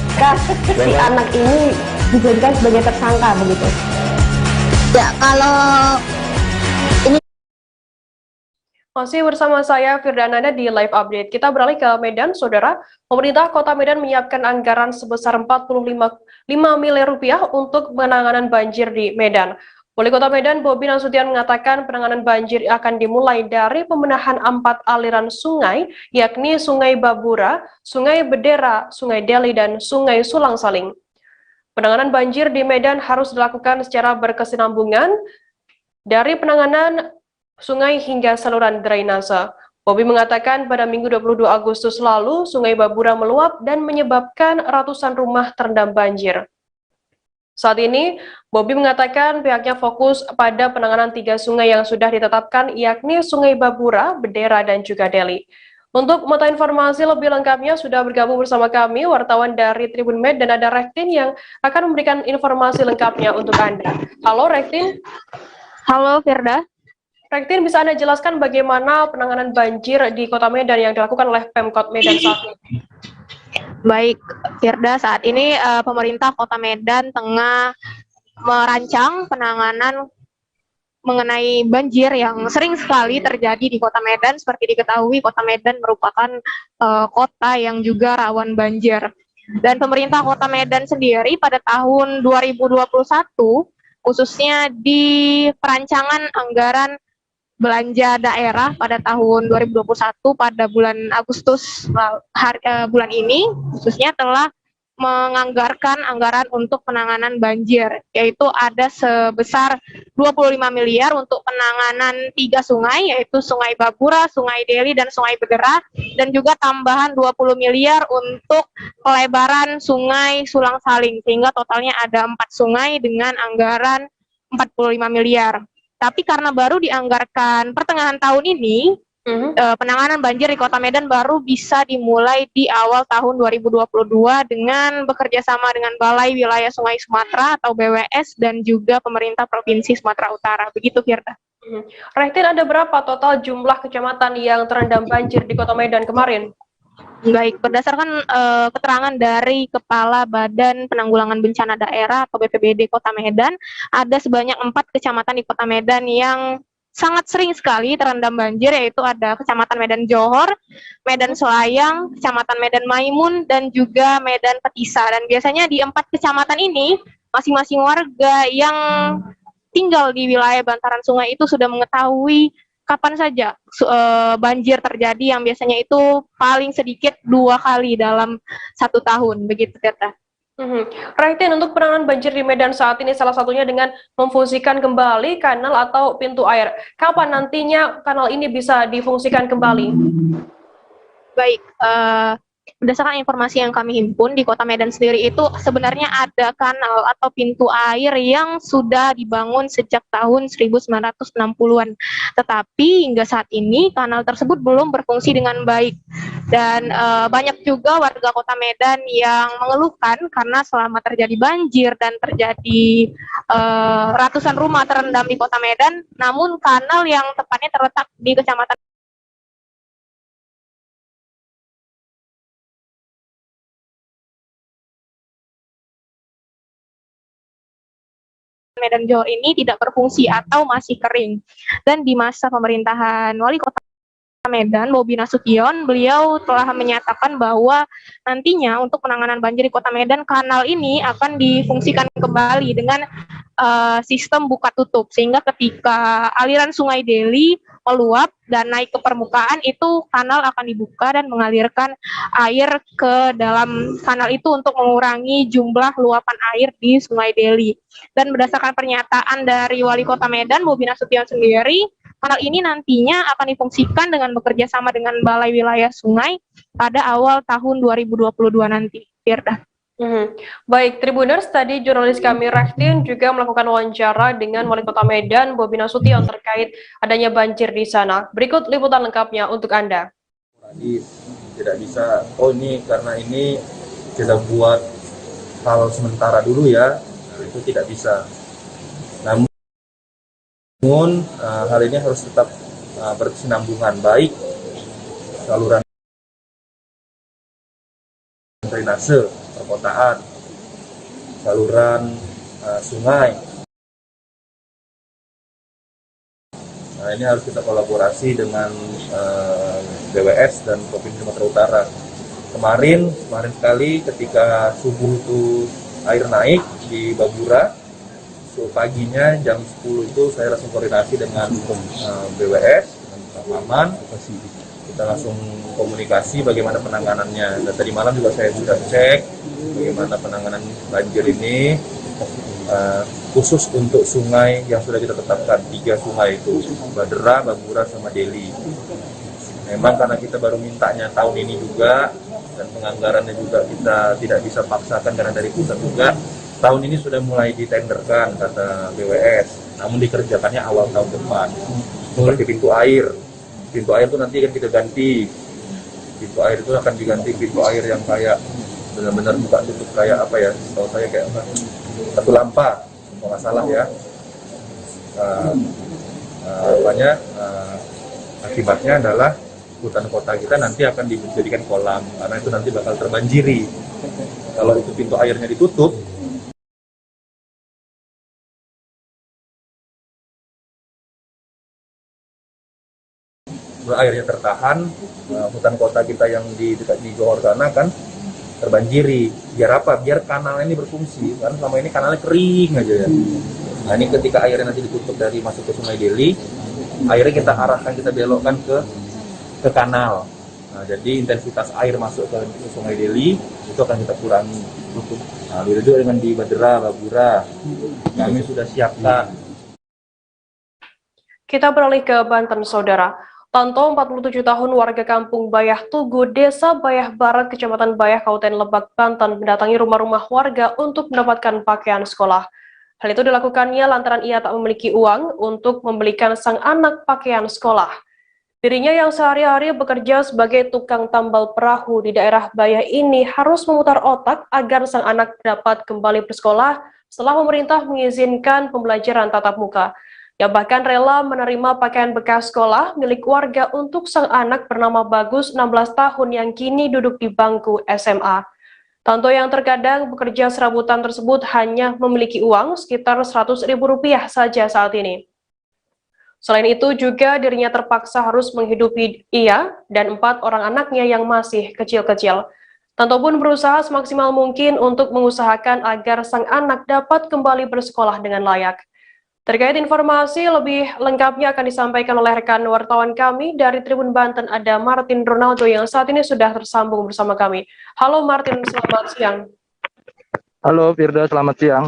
Si anak ini dijadikan sebagai tersangka begitu. Ya kalau
Masih bersama saya Firdananda di Live Update. Kita beralih ke Medan, Saudara. Pemerintah Kota Medan menyiapkan anggaran sebesar 45 miliar rupiah untuk penanganan banjir di Medan. Wali Kota Medan Bobi Nasution mengatakan penanganan banjir akan dimulai dari pembenahan 4 aliran sungai, yakni Sungai Babura, Sungai Bedera, Sungai Deli, dan Sungai Sulang Saling. Penanganan banjir di Medan harus dilakukan secara berkesinambungan dari penanganan sungai hingga saluran drainase. Bobi mengatakan pada Minggu 22 Agustus lalu, Sungai Babura meluap dan menyebabkan ratusan rumah terendam banjir. Saat ini, Bobi mengatakan pihaknya fokus pada penanganan 3 sungai yang sudah ditetapkan, yakni Sungai Babura, Bedera, dan juga Deli. Untuk mengetahui informasi lebih lengkapnya, sudah bergabung bersama kami wartawan dari Tribun Med, dan ada Rektin yang akan memberikan informasi lengkapnya untuk Anda. Halo Rektin.
Halo Firda.
Rektin, bisa Anda jelaskan bagaimana penanganan banjir di Kota Medan yang dilakukan oleh Pemkot Medan saat ini?
Baik, Firda, saat ini pemerintah Kota Medan tengah merancang penanganan mengenai banjir yang sering sekali terjadi di Kota Medan. Seperti diketahui, Kota Medan merupakan kota yang juga rawan banjir. Dan pemerintah Kota Medan sendiri pada tahun 2021, khususnya di perancangan anggaran belanja daerah pada tahun 2021 pada bulan Agustus bulan ini khususnya telah menganggarkan anggaran untuk penanganan banjir, yaitu ada sebesar 25 miliar untuk penanganan 3 sungai, yaitu Sungai Babura, Sungai Deli, dan Sungai Bedera, dan juga tambahan 20 miliar untuk pelebaran Sungai Sulang Saling, sehingga totalnya ada 4 sungai dengan anggaran 45 miliar. Tapi karena baru dianggarkan pertengahan tahun ini, penanganan banjir di Kota Medan baru bisa dimulai di awal tahun 2022 dengan bekerja sama dengan Balai Wilayah Sungai Sumatera atau BWS dan juga pemerintah Provinsi Sumatera Utara. Begitu, Firda.
Rektin, ada berapa total jumlah kecamatan yang terendam banjir di Kota Medan kemarin?
Baik, berdasarkan keterangan dari Kepala Badan Penanggulangan Bencana Daerah atau BPBD Kota Medan, ada sebanyak 4 kecamatan di Kota Medan yang sangat sering sekali terendam banjir, yaitu ada Kecamatan Medan Johor, Medan Selayang, Kecamatan Medan Maimun, dan juga Medan Petisa. Dan biasanya di 4 kecamatan ini, masing-masing warga yang tinggal di wilayah bantaran sungai itu sudah mengetahui kapan saja banjir terjadi, yang biasanya itu paling sedikit 2 kali dalam 1 tahun, begitu Teta.
Rektin, untuk penanganan banjir di Medan saat ini salah satunya dengan memfungsikan kembali kanal atau pintu air. Kapan nantinya kanal ini bisa difungsikan kembali?
Baik, berdasarkan informasi yang kami himpun di Kota Medan sendiri itu sebenarnya ada kanal atau pintu air yang sudah dibangun sejak tahun 1960-an. Tetapi hingga saat ini kanal tersebut belum berfungsi dengan baik. Dan banyak juga warga Kota Medan yang mengeluhkan karena selama terjadi banjir dan terjadi ratusan rumah terendam di Kota Medan, namun kanal yang tepatnya terletak di Kecamatan Medan Johor ini tidak berfungsi atau masih kering. Dan di masa pemerintahan Wali Kota Medan, Bobi Nasution, beliau telah menyatakan bahwa nantinya untuk penanganan banjir di Kota Medan, kanal ini akan difungsikan kembali dengan sistem buka tutup, sehingga ketika aliran Sungai Deli meluap dan naik ke permukaan, itu kanal akan dibuka dan mengalirkan air ke dalam kanal itu untuk mengurangi jumlah luapan air di Sungai Deli. Dan berdasarkan pernyataan dari Wali Kota Medan, Bobi Nasution sendiri, kanal ini nantinya akan difungsikan dengan bekerja sama dengan Balai Wilayah Sungai pada awal tahun 2022 nanti. Firda.
Baik, Tribuners, tadi jurnalis kami Reftin juga melakukan wawancara dengan Wali Kota Medan, Bobi Nasution, terkait adanya banjir di sana. Berikut liputan lengkapnya untuk Anda.
Jadi tidak bisa, ini karena ini kita buat hal sementara dulu ya, itu tidak bisa. Namun hal ini harus tetap berkesinambungan, baik saluran drainase perkotaan, saluran sungai. Nah, ini harus kita kolaborasi dengan BWS dan Provinsi Sumatera Utara. Kemarin sekali ketika subuh itu air naik di Babura, paginya jam 10 itu saya langsung koordinasi dengan BWS, dengan Pak Maman. Kita langsung komunikasi bagaimana penanganannya. Dan tadi malam juga saya sudah cek bagaimana penanganan banjir ini, khusus untuk sungai yang sudah kita tetapkan, 3 sungai itu, Badera, Babura, sama Deli. Memang karena kita baru mintanya tahun ini juga, dan penganggarannya juga kita tidak bisa paksakan karena dari pusat juga, tahun ini sudah mulai ditenderkan kata BWS, namun dikerjakannya awal tahun depan. Seperti pintu air. Pintu air itu nanti akan kita ganti. Pintu air itu akan diganti pintu air yang kayak benar-benar buka tutup kayak apa ya? Tahu saya kayak satu lampa, kalau nggak salah ya. Akibatnya adalah hutan kota kita nanti akan dijadikan kolam karena itu nanti bakal terbanjiri. Kalau itu pintu airnya ditutup, airnya tertahan, hutan kota kita yang di dekat di Johor sana kan terbanjiri. Biar apa? Biar kanal ini berfungsi. Karena selama ini kanalnya kering aja ya. Nah ini ketika airnya nanti ditutup dari masuk ke Sungai Deli, airnya kita arahkan, kita belokkan ke kanal. Nah, jadi intensitas air masuk ke Sungai Deli itu akan kita kurangi. Nah, begitu juga dengan di Badera, Babura, kami sudah siapkan.
Kita beralih ke Banten, Saudara. Tanto, 47 tahun, warga kampung Bayah Tugu, Desa Bayah Barat, Kecamatan Bayah, Kabupaten Lebak, Banten, mendatangi rumah-rumah warga untuk mendapatkan pakaian sekolah. Hal itu dilakukannya lantaran ia tak memiliki uang untuk membelikan sang anak pakaian sekolah. Dirinya yang sehari-hari bekerja sebagai tukang tambal perahu di daerah Bayah ini harus memutar otak agar sang anak dapat kembali bersekolah setelah pemerintah mengizinkan pembelajaran tatap muka. Ia bahkan rela menerima pakaian bekas sekolah milik warga untuk sang anak bernama Bagus, 16 tahun yang kini duduk di bangku SMA. Tanto yang terkadang bekerja serabutan tersebut hanya memiliki uang sekitar Rp100.000 saja saat ini. Selain itu juga dirinya terpaksa harus menghidupi ia dan 4 orang anaknya yang masih kecil-kecil. Tanto pun berusaha semaksimal mungkin untuk mengusahakan agar sang anak dapat kembali bersekolah dengan layak. Terkait informasi lebih lengkapnya akan disampaikan oleh rekan wartawan kami dari Tribun Banten, ada Martin Ronaldo yang saat ini sudah tersambung bersama kami. Halo Martin, selamat siang.
Halo Firda, selamat siang.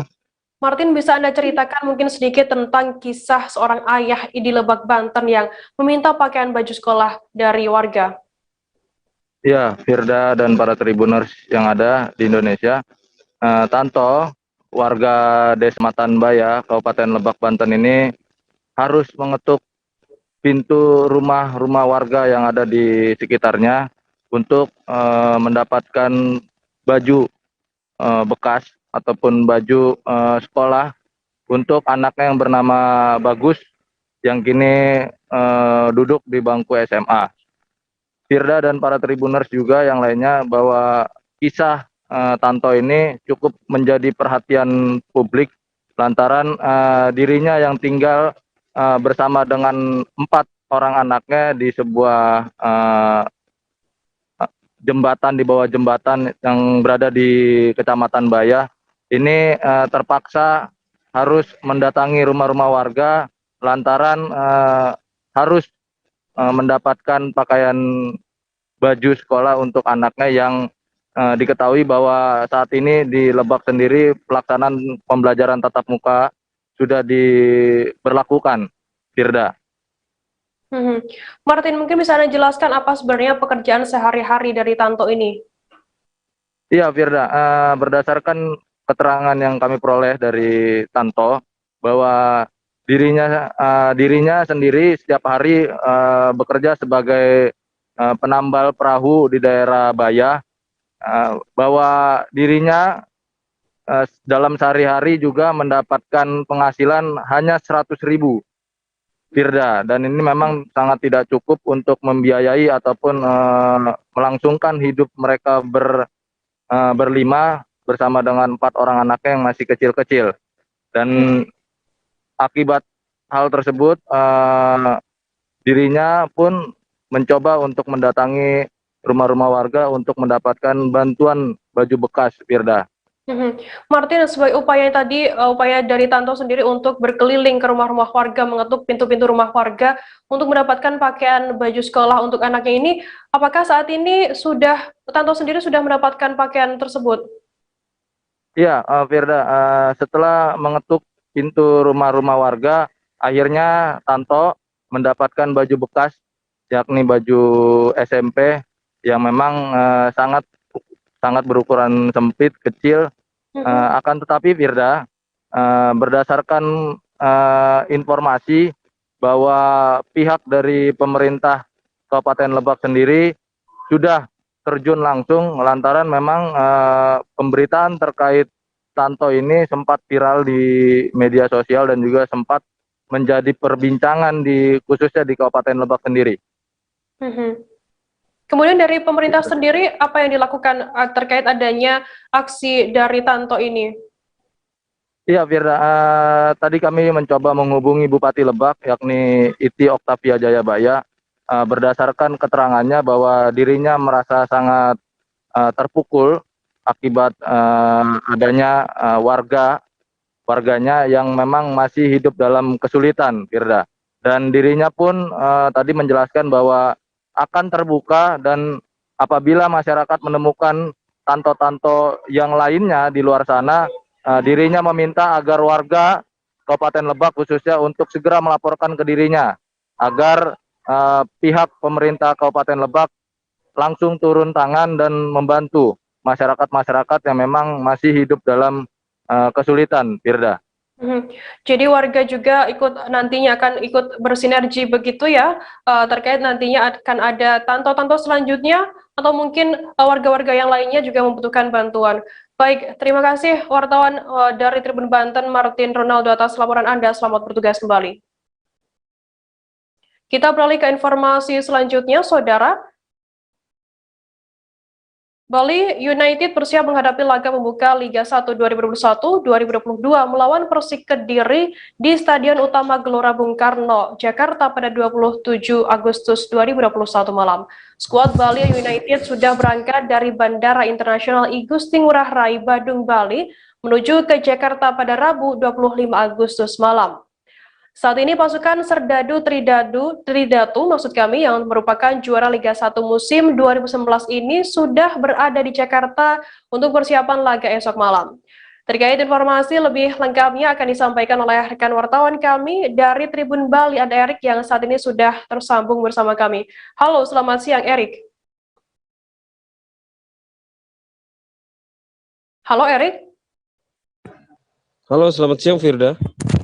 Martin, bisa Anda ceritakan mungkin sedikit tentang kisah seorang ayah di Lebak, Banten yang meminta pakaian baju sekolah dari warga?
Ya, Firda dan para Tribuners yang ada di Indonesia, Tanto, warga Desa Matanbaya, Kabupaten Lebak, Banten ini harus mengetuk pintu rumah-rumah warga yang ada di sekitarnya untuk mendapatkan baju bekas ataupun baju sekolah untuk anaknya yang bernama Bagus yang kini duduk di bangku SMA. Firda dan para Tribuners juga yang lainnya bahwa kisah Tanto ini cukup menjadi perhatian publik lantaran dirinya yang tinggal bersama dengan 4 orang anaknya di sebuah jembatan, di bawah jembatan yang berada di Kecamatan Bayah. Ini terpaksa harus mendatangi rumah-rumah warga lantaran harus
mendapatkan pakaian baju sekolah untuk anaknya yang diketahui bahwa saat ini di Lebak sendiri pelaksanaan pembelajaran tatap muka sudah diberlakukan, Firda.
Martin, mungkin bisa Anda jelaskan apa sebenarnya pekerjaan sehari-hari dari Tanto ini?
Iya, Firda. Berdasarkan keterangan yang kami peroleh dari Tanto, bahwa dirinya sendiri setiap hari bekerja sebagai penambal perahu di daerah Baya, bahwa dirinya dalam sehari-hari juga mendapatkan penghasilan hanya 100.000, Firda, dan ini memang sangat tidak cukup untuk membiayai ataupun melangsungkan hidup mereka berlima bersama dengan 4 orang anaknya yang masih kecil-kecil. Dan akibat hal tersebut, dirinya pun mencoba untuk mendatangi rumah-rumah warga untuk mendapatkan bantuan baju bekas, Firda.
Martin, sebagai upaya dari Tanto sendiri untuk berkeliling ke rumah-rumah warga, mengetuk pintu-pintu rumah warga untuk mendapatkan pakaian baju sekolah untuk anaknya ini, apakah saat ini Tanto sendiri sudah mendapatkan pakaian tersebut?
Iya, Firda, setelah mengetuk pintu rumah-rumah warga, akhirnya Tanto mendapatkan baju bekas, yakni baju SMP yang memang sangat berukuran sempit, kecil. Akan tetapi, Firda, berdasarkan informasi bahwa pihak dari pemerintah Kabupaten Lebak sendiri sudah terjun langsung, lantaran memang pemberitaan terkait Tanto ini sempat viral di media sosial dan juga sempat menjadi perbincangan khususnya di Kabupaten Lebak sendiri.
Kemudian dari pemerintah sendiri, apa yang dilakukan terkait adanya aksi dari Tanto ini?
Iya, Firda, tadi kami mencoba menghubungi Bupati Lebak, yakni Iti Oktavia Jayabaya. Berdasarkan keterangannya bahwa dirinya merasa sangat terpukul akibat adanya warganya yang memang masih hidup dalam kesulitan, Firda. Dan dirinya pun tadi menjelaskan bahwa akan terbuka, dan apabila masyarakat menemukan Tanto-Tanto yang lainnya di luar sana, dirinya meminta agar warga Kabupaten Lebak khususnya untuk segera melaporkan ke dirinya, agar pihak pemerintah Kabupaten Lebak langsung turun tangan dan membantu masyarakat-masyarakat yang memang masih hidup dalam kesulitan, Firda.
Jadi warga juga nantinya akan ikut bersinergi begitu ya, terkait nantinya akan ada Tanto-Tanto selanjutnya, atau mungkin warga-warga yang lainnya juga membutuhkan bantuan. Baik, terima kasih wartawan dari Tribun Banten, Martin Ronaldo, atas laporan Anda. Selamat bertugas kembali. Kita beralih ke informasi selanjutnya, Saudara. Bali United bersiap menghadapi laga pembuka Liga 1 2021-2022 melawan Persik Kediri di Stadion Utama Gelora Bung Karno, Jakarta pada 27 Agustus 2021 malam. Skuad Bali United sudah berangkat dari Bandara Internasional I Gusti Ngurah Rai, Badung, Bali, menuju ke Jakarta pada Rabu 25 Agustus malam. Saat ini pasukan Serdadu Tridatu yang merupakan juara Liga 1 musim 2019 ini sudah berada di Jakarta untuk persiapan laga esok malam. Terkait informasi lebih lengkapnya akan disampaikan oleh rekan wartawan kami dari Tribun Bali, ada Erik yang saat ini sudah tersambung bersama kami. Halo, selamat siang Erik. Halo Erik.
Halo, selamat siang Firda.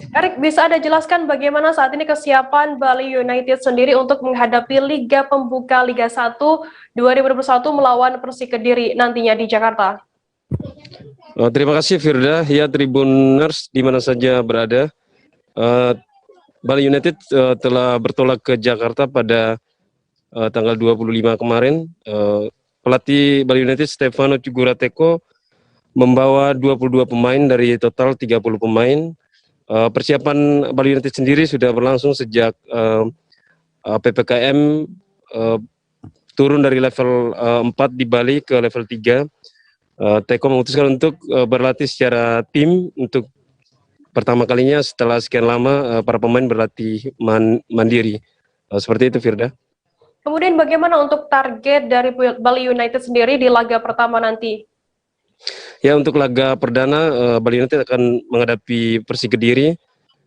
Erik, bisa Anda jelaskan bagaimana saat ini kesiapan Bali United sendiri untuk menghadapi Liga Pembuka Liga 1 2021 melawan Persik Kediri nantinya di Jakarta?
Terima kasih Firda, ya Tribuners di mana saja berada. Bali United telah bertolak ke Jakarta pada tanggal 25 kemarin. Pelatih Bali United Stefano Cugurateko membawa 22 pemain dari total 30 pemain. Persiapan Bali United sendiri sudah berlangsung sejak PPKM turun dari level 4 di Bali ke level 3. Teko memutuskan untuk berlatih secara tim untuk pertama kalinya setelah sekian lama para pemain berlatih mandiri. Seperti itu, Firda.
Kemudian bagaimana untuk target dari Bali United sendiri di laga pertama nanti?
Ya, untuk laga perdana Bali United akan menghadapi Persik Kediri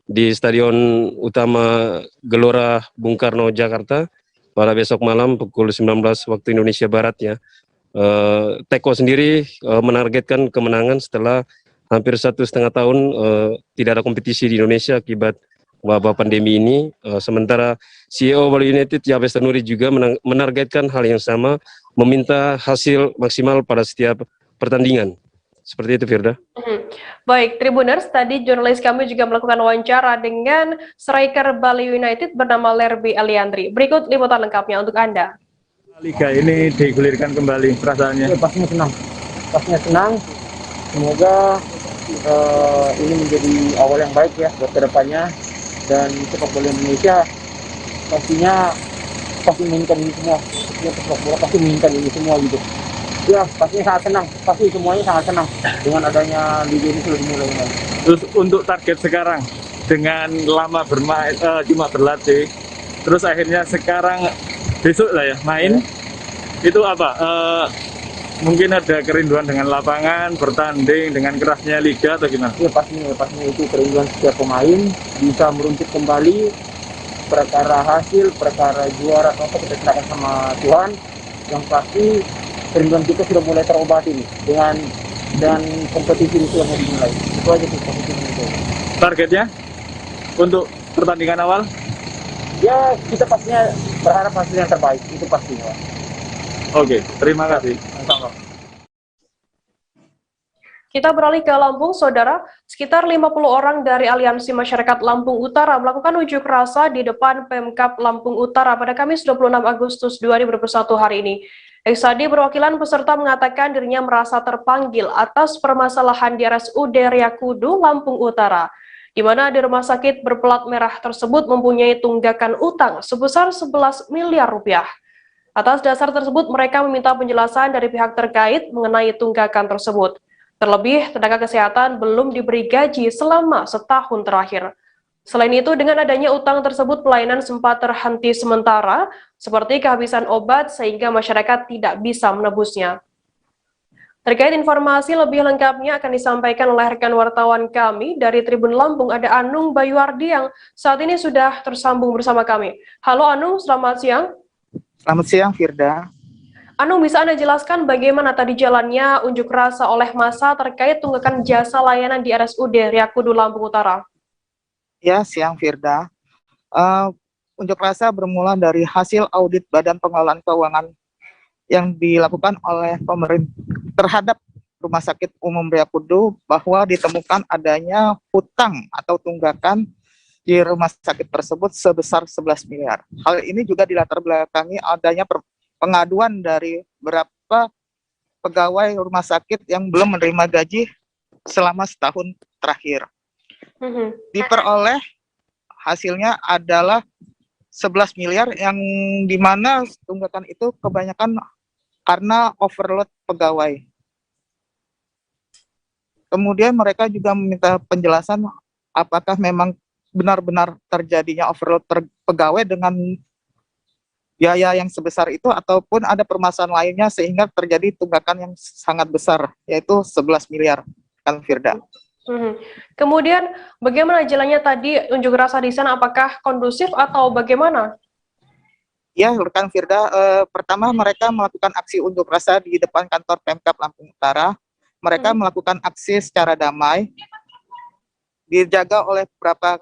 di Stadion Utama Gelora Bung Karno, Jakarta pada besok malam pukul 19 waktu Indonesia Barat ya. Teko sendiri menargetkan kemenangan setelah hampir 1,5 tahun tidak ada kompetisi di Indonesia akibat wabah pandemi ini. Sementara CEO Bali United Yabes Tanuri juga menargetkan hal yang sama, meminta hasil maksimal pada setiap pertandingan. Seperti itu, Firda.
Baik, Tribuners, tadi jurnalis kami juga melakukan wawancara dengan striker Bali United bernama Lerby Eliandri. Berikut liputan lengkapnya untuk Anda.
Liga ini digulirkan kembali, perasaannya?
Ya, pastinya senang. Pastinya senang. Semoga ini menjadi awal yang baik ya buat kedepannya. Dan sepak bola Indonesia pastinya pasti menginginkan ini semua. Sepak bola pasti menginginkan ini semua gitu. Ya, pastinya sangat senang. Pasti semuanya sangat senang dengan adanya liga ini sudah dimulai.
Terus untuk target sekarang, dengan lama bermain, cuma berlatih, terus akhirnya sekarang besok lah ya main, itu apa? Mungkin ada kerinduan dengan lapangan, bertanding dengan kerasnya liga atau gimana?
Ya pastinya itu kerinduan setiap pemain bisa meruntut kembali perkara hasil, perkara juara atau apa kita serahkan sama Tuhan. Yang pasti kerinduan kita sudah mulai terobati nih dan kompetisi itu sudah mau dimulai. Itu aja sih positifnya itu.
Targetnya untuk pertandingan awal?
Ya kita pastinya berharap hasil yang terbaik, itu pastinya.
Oke, terima kasih.
Sama-sama.
Kita beralih ke Lampung, Saudara. Sekitar 50 orang dari Aliansi Masyarakat Lampung Utara melakukan unjuk rasa di depan Pemkab Lampung Utara pada Kamis 26 Agustus 2021 hari ini. Eksadi perwakilan peserta mengatakan dirinya merasa terpanggil atas permasalahan di RSUD Ryakudu, Lampung Utara, di mana di rumah sakit berpelat merah tersebut mempunyai tunggakan utang sebesar 11 miliar rupiah. Atas dasar tersebut, mereka meminta penjelasan dari pihak terkait mengenai tunggakan tersebut. Terlebih, tenaga kesehatan belum diberi gaji selama setahun terakhir. Selain itu, dengan adanya utang tersebut, pelayanan sempat terhenti sementara, seperti kehabisan obat sehingga masyarakat tidak bisa menebusnya. Terkait informasi lebih lengkapnya akan disampaikan oleh rekan wartawan kami dari Tribun Lampung, ada Anung Bayuardi yang saat ini sudah tersambung bersama kami. Halo Anung, selamat siang.
Selamat siang, Firda.
Anung, bisa Anda jelaskan bagaimana tadi jalannya unjuk rasa oleh massa terkait tunggakan jasa layanan di RSUD Ryakudu, Lampung Utara?
Ya, siang, Firda. Unjuk rasa bermula dari hasil audit Badan Pengelolaan Keuangan yang dilakukan oleh pemerintah terhadap Rumah Sakit Umum Ryakudu bahwa ditemukan adanya hutang atau tunggakan di rumah sakit tersebut sebesar 11 miliar. Hal ini juga dilatar belakangi adanya pengaduan dari beberapa pegawai rumah sakit yang belum menerima gaji selama setahun terakhir. Diperoleh hasilnya adalah 11 miliar yang dimana tunggakan itu kebanyakan karena overload pegawai. Kemudian mereka juga meminta penjelasan apakah memang benar-benar terjadinya overload pegawai dengan biaya yang sebesar itu ataupun ada permasalahan lainnya sehingga terjadi tunggakan yang sangat besar, yaitu 11 miliar, kan Firda.
Kemudian bagaimana jalannya tadi unjuk rasa di sana, apakah kondusif atau bagaimana?
Ya, rekan Firda, pertama mereka melakukan aksi unjuk rasa di depan kantor Pemkab Lampung Utara. Mereka melakukan aksi secara damai, dijaga oleh beberapa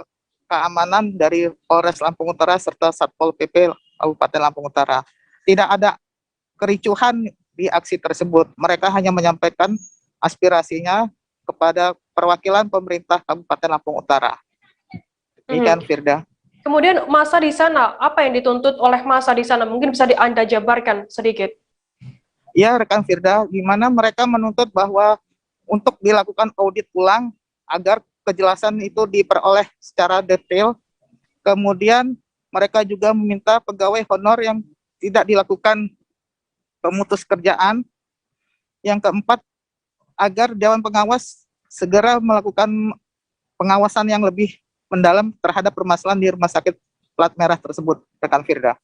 keamanan dari Polres Lampung Utara serta Satpol PP Kabupaten Lampung Utara. Tidak ada kericuhan di aksi tersebut. Mereka hanya menyampaikan aspirasinya kepada perwakilan pemerintah Kabupaten Lampung Utara. Demikian, Firda.
Kemudian massa di sana, apa yang dituntut oleh massa di sana? Mungkin bisa Anda jabarkan sedikit.
Ya, rekan Firda, di mana mereka menuntut bahwa untuk dilakukan audit ulang agar kejelasan itu diperoleh secara detail. Kemudian mereka juga meminta pegawai honor yang tidak dilakukan pemutus kerjaan. Yang keempat, agar Dewan Pengawas segera melakukan pengawasan yang lebih mendalam terhadap permasalahan di rumah sakit plat merah tersebut, rekan Firda.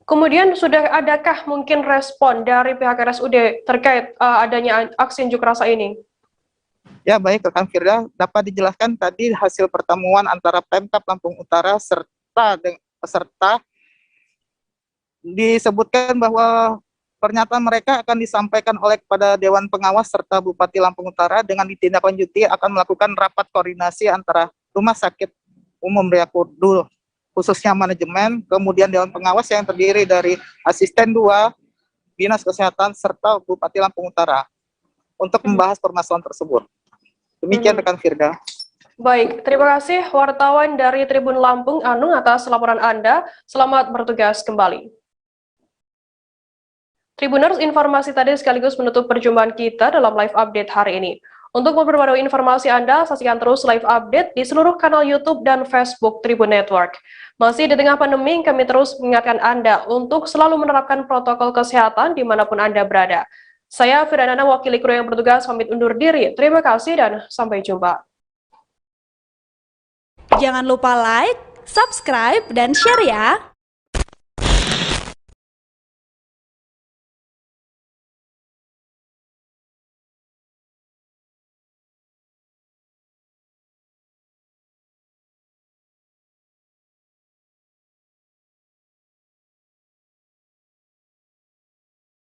Kemudian sudah adakah mungkin respon dari pihak RSUD terkait adanya aksi unjuk rasa ini?
Ya baik rekan Firda, dapat dijelaskan tadi hasil pertemuan antara Pemkab Lampung Utara serta peserta disebutkan bahwa pernyataan mereka akan disampaikan oleh kepada Dewan Pengawas serta Bupati Lampung Utara dengan ditindaklanjuti akan melakukan rapat koordinasi antara Rumah Sakit Umum Ria Kudu khususnya manajemen, kemudian Dewan Pengawas yang terdiri dari Asisten 2, Dinas Kesehatan serta Bupati Lampung Utara untuk membahas permasalahan tersebut. Demikian rekan Firda.
Baik, terima kasih wartawan dari Tribun Lampung Anung atas laporan Anda. Selamat bertugas kembali. Tribuners, informasi tadi sekaligus menutup perjumpaan kita dalam live update hari ini. Untuk memperbarui informasi Anda, saksikan terus live update di seluruh kanal YouTube dan Facebook Tribun Network. Masih di tengah pandemi, kami terus mengingatkan Anda untuk selalu menerapkan protokol kesehatan dimanapun Anda berada. Saya Firda Nana, wakili kru yang bertugas, pamit undur diri. Terima kasih dan sampai jumpa.
Jangan lupa like, subscribe, dan share ya!